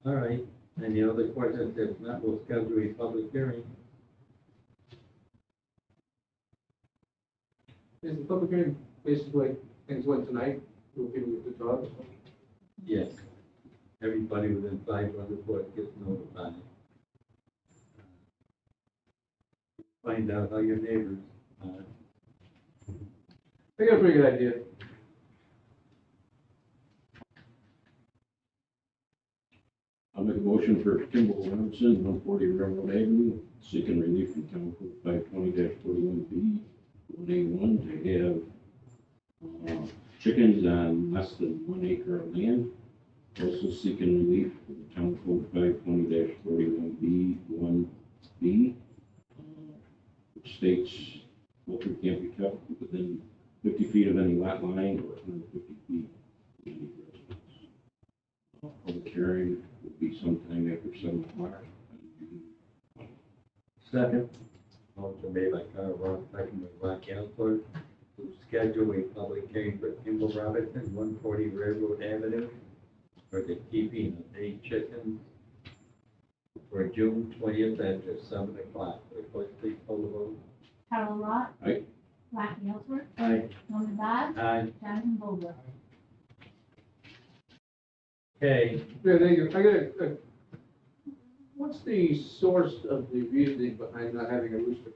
A: All right, any other questions? If not, we'll schedule a public hearing.
M: Is the public hearing basically things went tonight, will people get to talk?
A: Yes. Everybody within 500 foot gets notified. Find out how your neighbors,
M: I got a pretty good idea.
E: I'll make a motion for Kimball Robinson, 140 Railroad Avenue, seeking relief from Town Code 520-41B, 1A1, to have chickens on less than 1 acre of land. Also seeking relief from the Town Code 520-41B, 1B, which states poultry can't be kept within 50 feet of any lot line or 150 feet of any residence. Public hearing will be sometime after 7 o'clock.
H: Second.
A: motion made by Carl Ross, second by Ron Ellsworth, to schedule a public hearing for Kimball Robinson, 140 Railroad Avenue, for the keeping of 8 chickens for June 20th after 7 o'clock. The clerk, please call the vote.
B: Carol Lot.
E: Aye.
B: Rafi Ellsworth.
H: Aye.
B: Norman Vaz.
A: Aye.
B: Jonathan Vogel.
A: Okay,
M: Yeah, there you go. I got a, what's the source of the reasoning behind not having a rooster?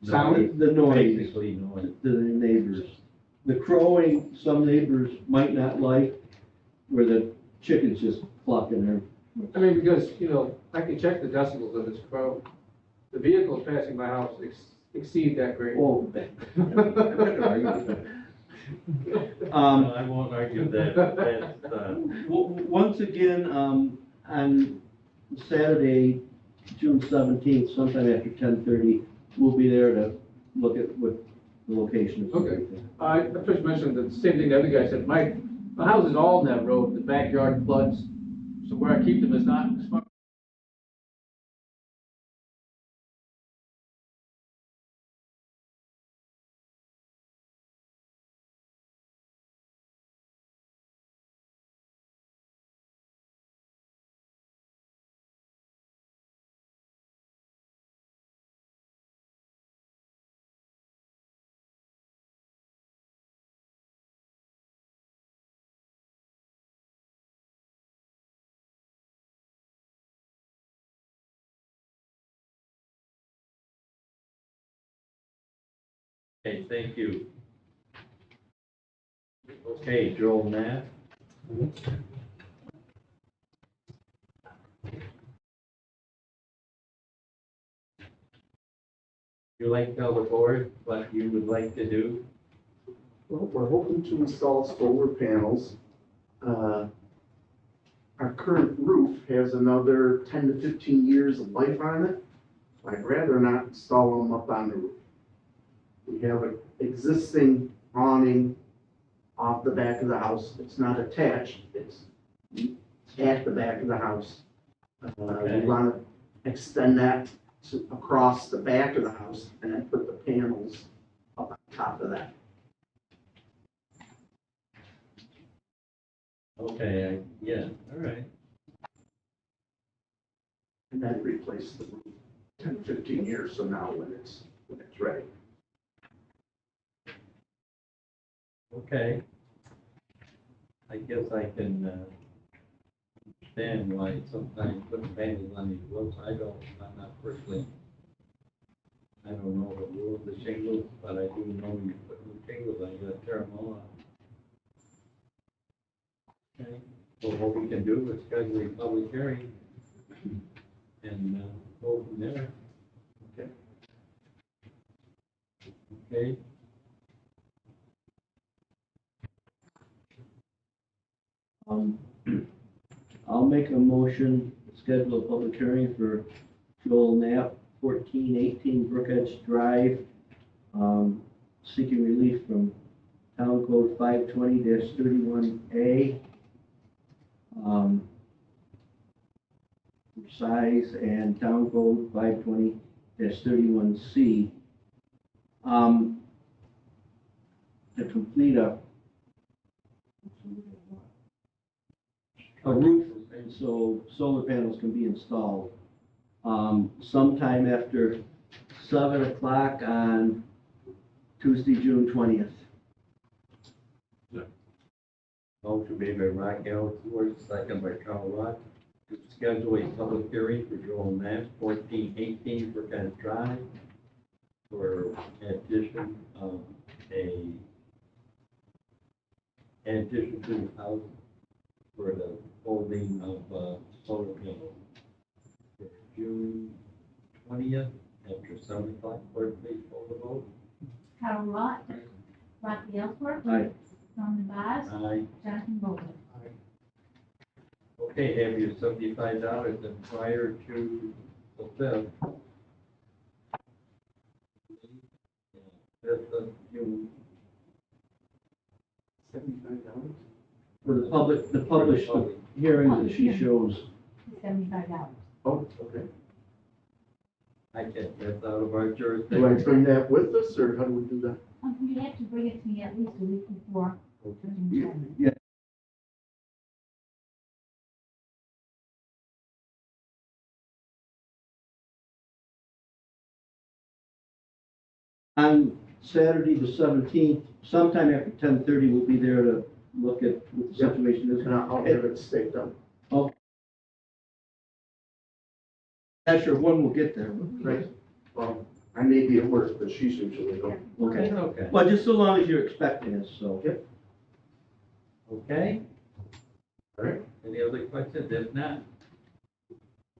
M: Sound?
H: The noise
A: basically noise.
H: to the neighbors. The crowing, some neighbors might not like, where the chickens just clucking there.
M: I mean, because, you know, I can check the decibels of its crow. The vehicles passing my house exceed that greatly.
H: Oh,
A: I won't argue that, that's,
H: Once again, on Saturday, June 17th, sometime after 10:30, we'll be there to look at what the location is.
M: Okay. I just mentioned the same thing the other guy said. My house is all in that road, the backyard floods, so where I keep them is not smart.
A: okay, thank you. Okay, Joel Matt. You like to tell the board what you would like to do?
N: Well, we're hoping to install solar panels. Our current roof has another 10 to 15 years of life on it. I'd rather not install them up on the roof. We have an existing awning off the back of the house. It's not attached, it's at the back of the house. We want to extend that across the back of the house and then put the panels up on top of that.
A: Okay, yeah, all right.
N: And then replace the roof 10, 15 years from now when it's ready.
A: Okay. I guess I can, understand why sometimes putting panels on these roofs, I'm not personally, I don't know the rules of shingles, but I do know when you put new shingles on, you gotta tear them all off. Okay, so what we can do is schedule a public hearing and, go from there.
N: Okay.
A: Okay,
H: I'll make a motion, to schedule a public hearing for Joel Knapp, 1418 Brookedge Drive, seeking relief from Town Code 520-31A, for size, and Town Code 520-31C, to complete a roof, and so solar panels can be installed, sometime after 7 o'clock on Tuesday, June 20th.
A: motion made by Rock Ellsworth, second by Carl Rock, to schedule a public hearing for Joel Knapp, 1418 Brookedge Drive, for addition of addition to the house for the holding of, solar panels. For June 20th, after 7 o'clock, clerk, please call the vote.
B: Carl Lot, Rocky Ellsworth,
H: Aye.
B: Norman Vaz,
A: Aye.
B: Jonathan Goldberg.
A: Okay, have your $75 and prior to the 5th. 5th of June.
N: $75?
H: For the published hearing that she shows.
B: $75.
N: Oh, okay.
A: I can't, that's out of our
N: Do I
A: jurisdiction.
N: bring that with us, or how do we do that?
B: You have to bring it to me at least a week before.
H: Yeah. On Saturday, the 17th, sometime after 10:30, we'll be there to look at what the
N: Yep.
H: situation is.
N: And I'll have it staked up.
H: Not sure when we'll get there.
N: Right. Well, I may be at work, but she's usually home.
H: Okay.
A: Okay,
H: Well, just so long as you're expecting us, so.
N: Yep.
A: okay,
N: All right.
A: any other questions? If not,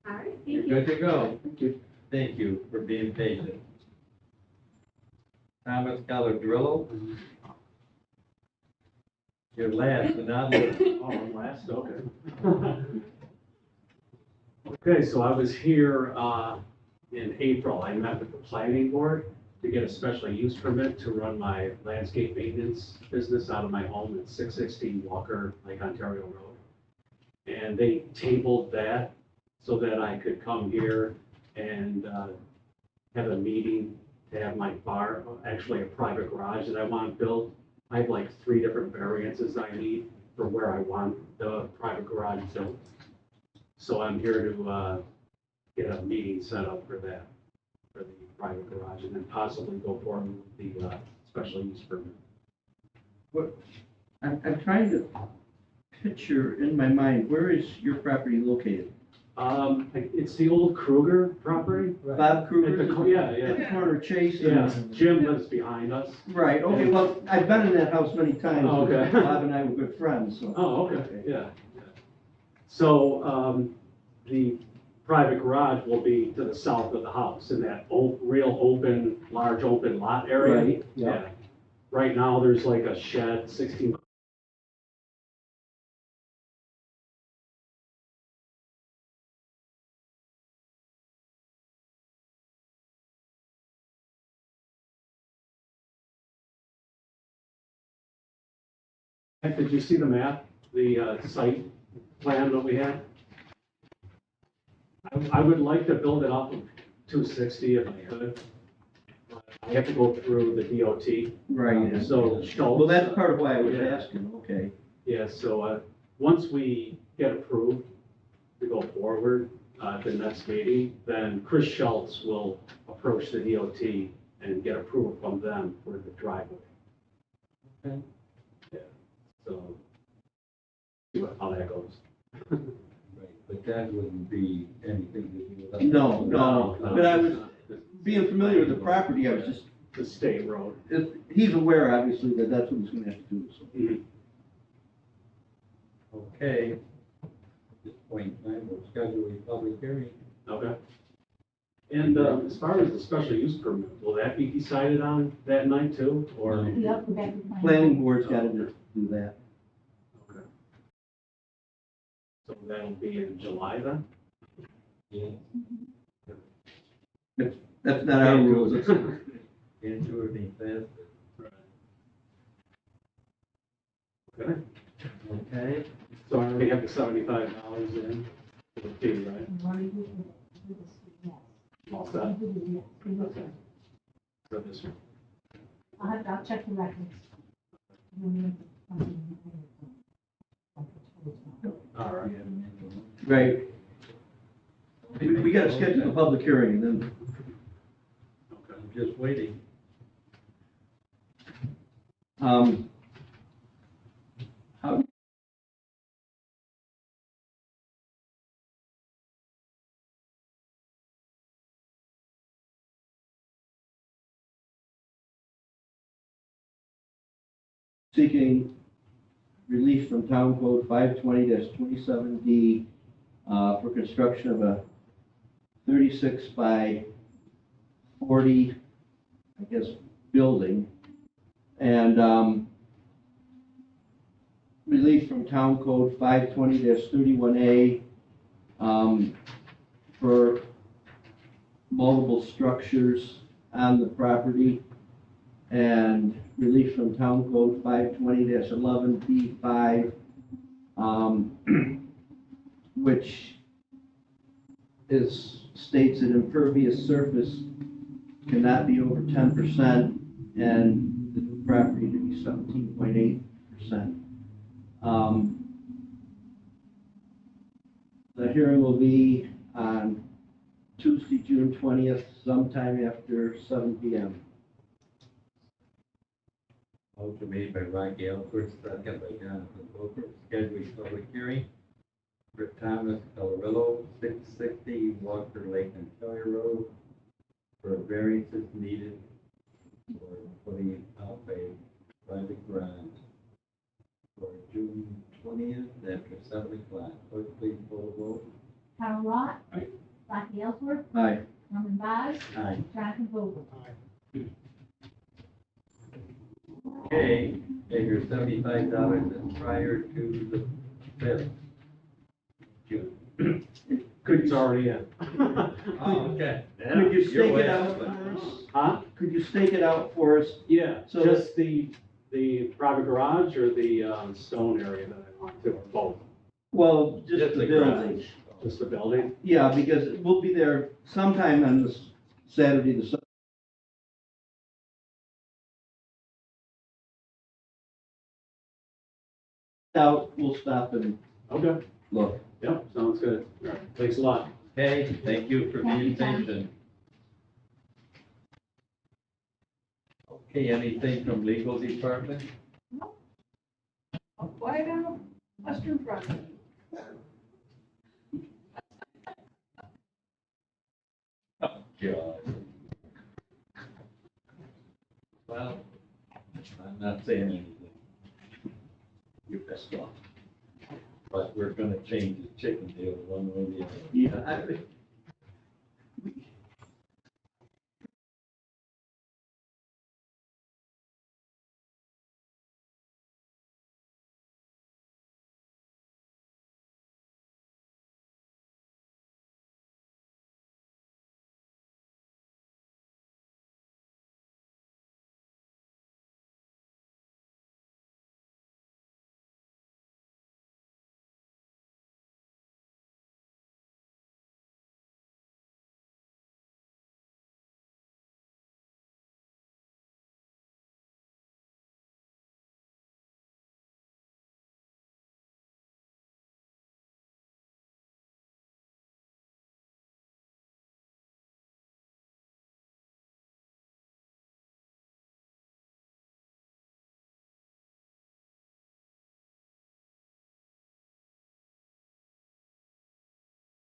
K: All right, thank
A: you're
K: you.
A: good to go.
N: Thank you.
A: Thank you for being patient. Thomas Caladrillo. You're last, but not least.
O: Oh, I'm last, okay. Okay, so I was here, in April. I met with the planning board to get a special use permit to run my landscape maintenance business out of my home at 616 Walker, Lake Ontario Road. And they tabled that so that I could come here and, have a meeting to have my bar, actually a private garage that I want built. I have like 3 different variances I need for where I want the private garage built. So I'm here to get a meeting set up for that, for the private garage, and then possibly go forward with the special use permit.
H: I'm trying to picture in my mind, where is your property located?
O: It's the old Kruger property.
H: Bob Kruger?
O: At the yeah.
H: At the corner of Chase and.
O: Yeah, Jim lives behind us.
H: Right, okay, well, I've been in that house many times.
O: Oh, okay.
H: Bob and I were good friends, so.
O: Oh, okay, yeah. So, the private garage will be to the south of the house in that real open, large open lot area.
H: Right, yeah.
O: Right now, there's like a shed, 16. Did you see the map, the site plan that we had? I would like to build it off of 260 if I could. But I have to go through the DOT.
H: Right.
O: So Schultz.
H: Well, that's part of why I was
O: Yeah.
H: asking, okay.
O: Yeah, so, once we get approved to go forward, at the next meeting, then Chris Schultz will approach the DOT and get approval from them for the driveway.
A: Okay.
O: Yeah, so, see how that goes.
A: Right, but that wouldn't be anything to do with us.
H: No, but I was, being familiar with the property, I was just,
O: The state road.
H: he's aware, obviously, that that's what he's gonna have to do, so.
A: Okay. At this point in time, we'll schedule a public hearing.
O: Okay. And, as far as the special use permit, will that be decided on that night too, or?
B: Yep, go back to planning.
H: Planning board's gotta do that.
O: Okay. So that'll be in July then?
A: Yeah.
H: That's not our rules.
A: Can't do anything faster.
O: Okay,
A: Okay.
O: so I already have the $75 in for the fee, right?
B: We've already did this, yes.
O: All set?
B: Yes.
O: Okay. For this one.
B: I'll check the records.
O: All right.
H: Right. We gotta schedule a public hearing, and then,
A: I'm just waiting.
H: how, seeking relief from Town Code 520-27D for construction of a 36 by 40, I guess, building. And relief from Town Code 520-31A for multiple structures on the property. And relief from Town Code 520-11B5, which states that impervious surface cannot be over 10% and the property to be 17.8%. The hearing will be on Tuesday, June 20th, sometime after 7 p.m.
A: Motion made by Rocky Elford, second by Jonathan Booker, scheduling public hearing. Rick Thomas, Colorillo, 660 Walker Lake and Sawyer Road, for variances needed for putting up a private garage for June 20th after 7 o'clock. Clerk, please poll the vote.
B: Carl Rock.
A: Aye.
B: Rocky Ellsworth.
H: Aye.
B: Norman Vaz.
A: Aye.
B: Jonathan Vogel.
A: Okay, and your $75 is prior to the 5th. June.
O: It's already in.
A: Oh, okay.
H: Could you stake it out for us?
O: Huh?
H: Could you stake it out for us?
O: Yeah,
H: So-
O: just the private garage or the, stone area that I want to, or both?
H: Well, just the building.
A: garage.
O: Just the building?
H: Yeah, because we'll be there sometime on this Saturday, the out, we'll stop and
O: Okay,
H: look.
O: yep, sounds good. All right, thanks a lot.
A: Okay, thank you for
B: Thank you,
A: being
B: Tom.
A: patient. Okay, anything from legal department?
I: Why down Western Front?
A: Oh, God. Well, I'm not saying anything. You're best off. But we're gonna change the chicken deal one way or the other.
H: Yeah,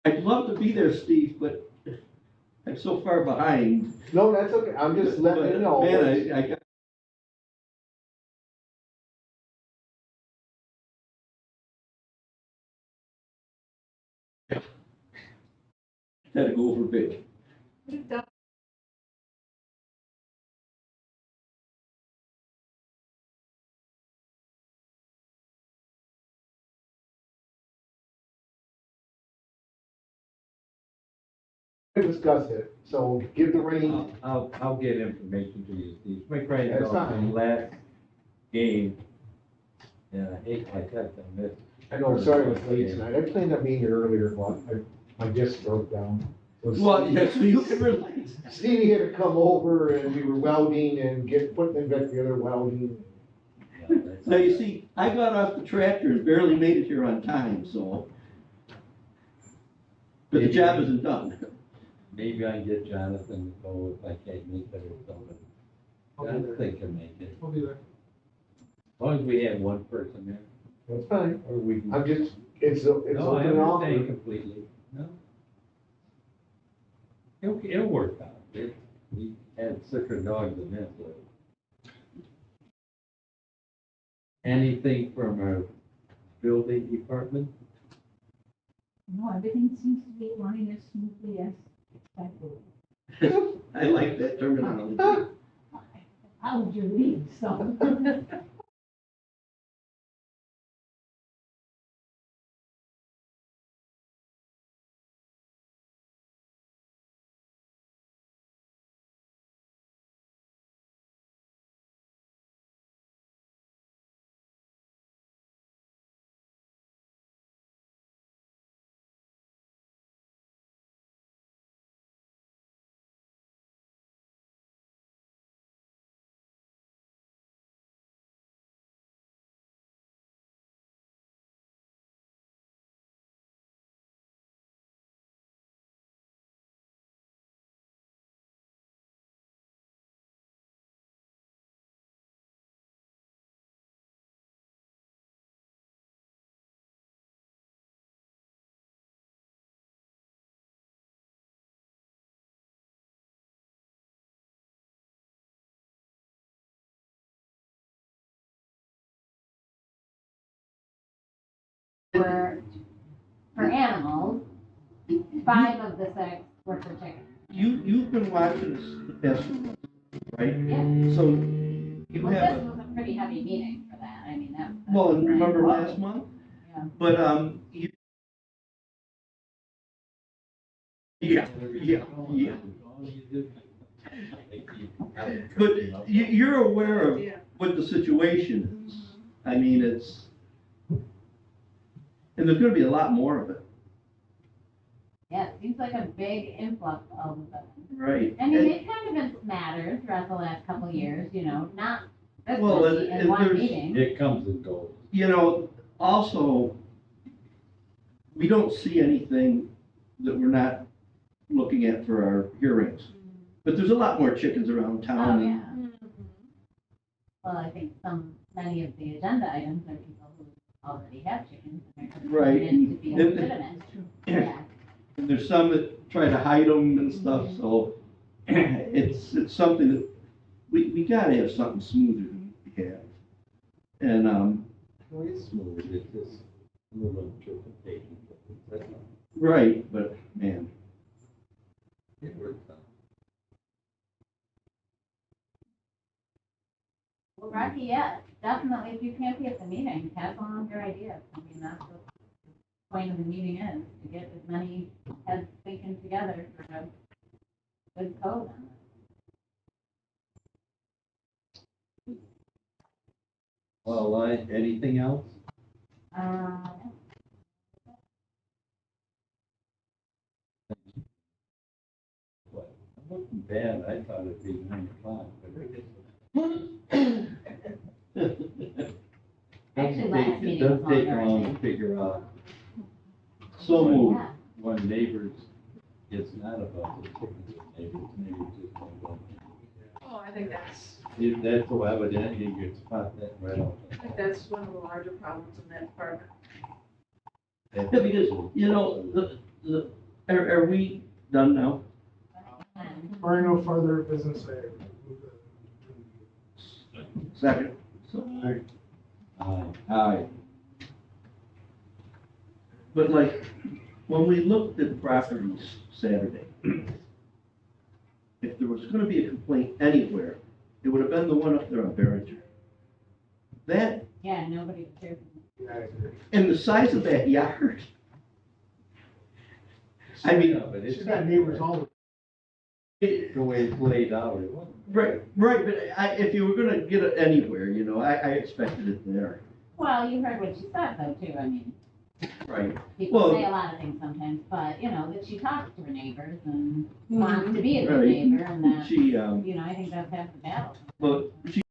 H: I'd love to be there, Steve, but I'm so far behind.
L: No, that's okay, I'm just letting you know.
H: Man, I got. Had to go over big.
L: Discuss it, so give the ring.
A: I'll get information to you, Steve. My friend,
L: That's fine.
A: last game, and I hate my text on this.
L: I know, sorry it was late tonight, I planned on being here earlier, but my disc broke down. So
H: Well, yeah, so you can relate.
L: Stevie had to come over and we were welding and putting them back together, welding.
H: Now, you see, I got off the tractor and barely made it here on time, so. But the job isn't done.
A: Maybe I can get Jonathan to go if I can't make it or something. Jonathan can make it.
F: I'll be there.
A: As long as we have one person there,
L: That's fine,
A: or we can.
L: I'm just, it's
A: No, I
L: open off.
A: understand completely, no. It'll work out. We had sicker dogs than this, so. Anything from our building department?
B: No, everything seems to be running as smoothly as expected.
H: I like that terminology.
B: How would you leave, so?
P: For animals, 5 of the 6 were for chickens.
H: You've been watching this the past few months, right?
P: Yeah.
H: So you
P: Well,
H: have,
P: this was a pretty heavy meeting for that, I mean, that.
H: well, and remember last month?
P: Yeah.
H: But, yeah. But you're aware of what the situation is. I mean, and there's gonna be a lot more of it.
P: Yeah, it seems like a big influx all of a sudden.
H: Right.
P: I mean, they've kind of been smattered throughout the last couple of years, you know, not this
H: Well,
P: many in one
H: there's-
P: meeting.
A: It comes and goes.
H: You know, also, we don't see anything that we're not looking at for our hearings. But there's a lot more chickens around
P: Oh,
H: town.
P: yeah. Well, I think many of the agenda items are people who already have chickens. And they're
H: Right.
P: considered to be
H: And-
P: legitimate. Yeah.
H: And there's some that try to hide them and stuff, so it's something that, we gotta have something smoother than we have. And,
A: Well, it's smooth, it's just a little interpretation. That's all.
H: right, but, man,
A: It works out.
P: Well, Rocky, yeah, definitely, if you can't be at the meeting, pass along your ideas. I mean, that's what the point of the meeting is, to get as many heads thinking together for a good code on it.
A: Well, anything else? What? I'm looking bad, I thought it'd be 9 o'clock, but it isn't.
P: Actually, last meeting
A: It does
P: was
A: take
P: longer, I
A: long to
P: think.
A: figure out.
H: so moved.
P: Yeah.
A: When neighbors, it's not about the chickens, neighbors just don't go.
I: Oh, I think that's,
A: That's so evident, you can spot that right off.
I: I think that's one of the larger problems in that department.
H: Yeah, because, you know, Are we done now?
F: Or no further business, I move the.
H: Second. Aye. But like, when we looked at properties Saturday, if there was gonna be a complaint anywhere, it would have been the one up there on Behringer. That,
P: Yeah, nobody cares.
F: Yeah, I agree.
H: and the size of that yard, I mean,
A: Yeah, but it's
F: She's got neighbors all.
H: it-
A: the way it's laid out, it wasn't.
H: right, but if you were gonna get it anywhere, you know, I expected it there.
P: Well, you heard what she said though too, I mean,
H: Right.
P: people
H: Well-
P: say a lot of things sometimes, but, you know, that she talks to her neighbors and wants to be a good
H: Right.
P: neighbor and that,
H: She,
P: you know, I think that's half the battle.
H: well, she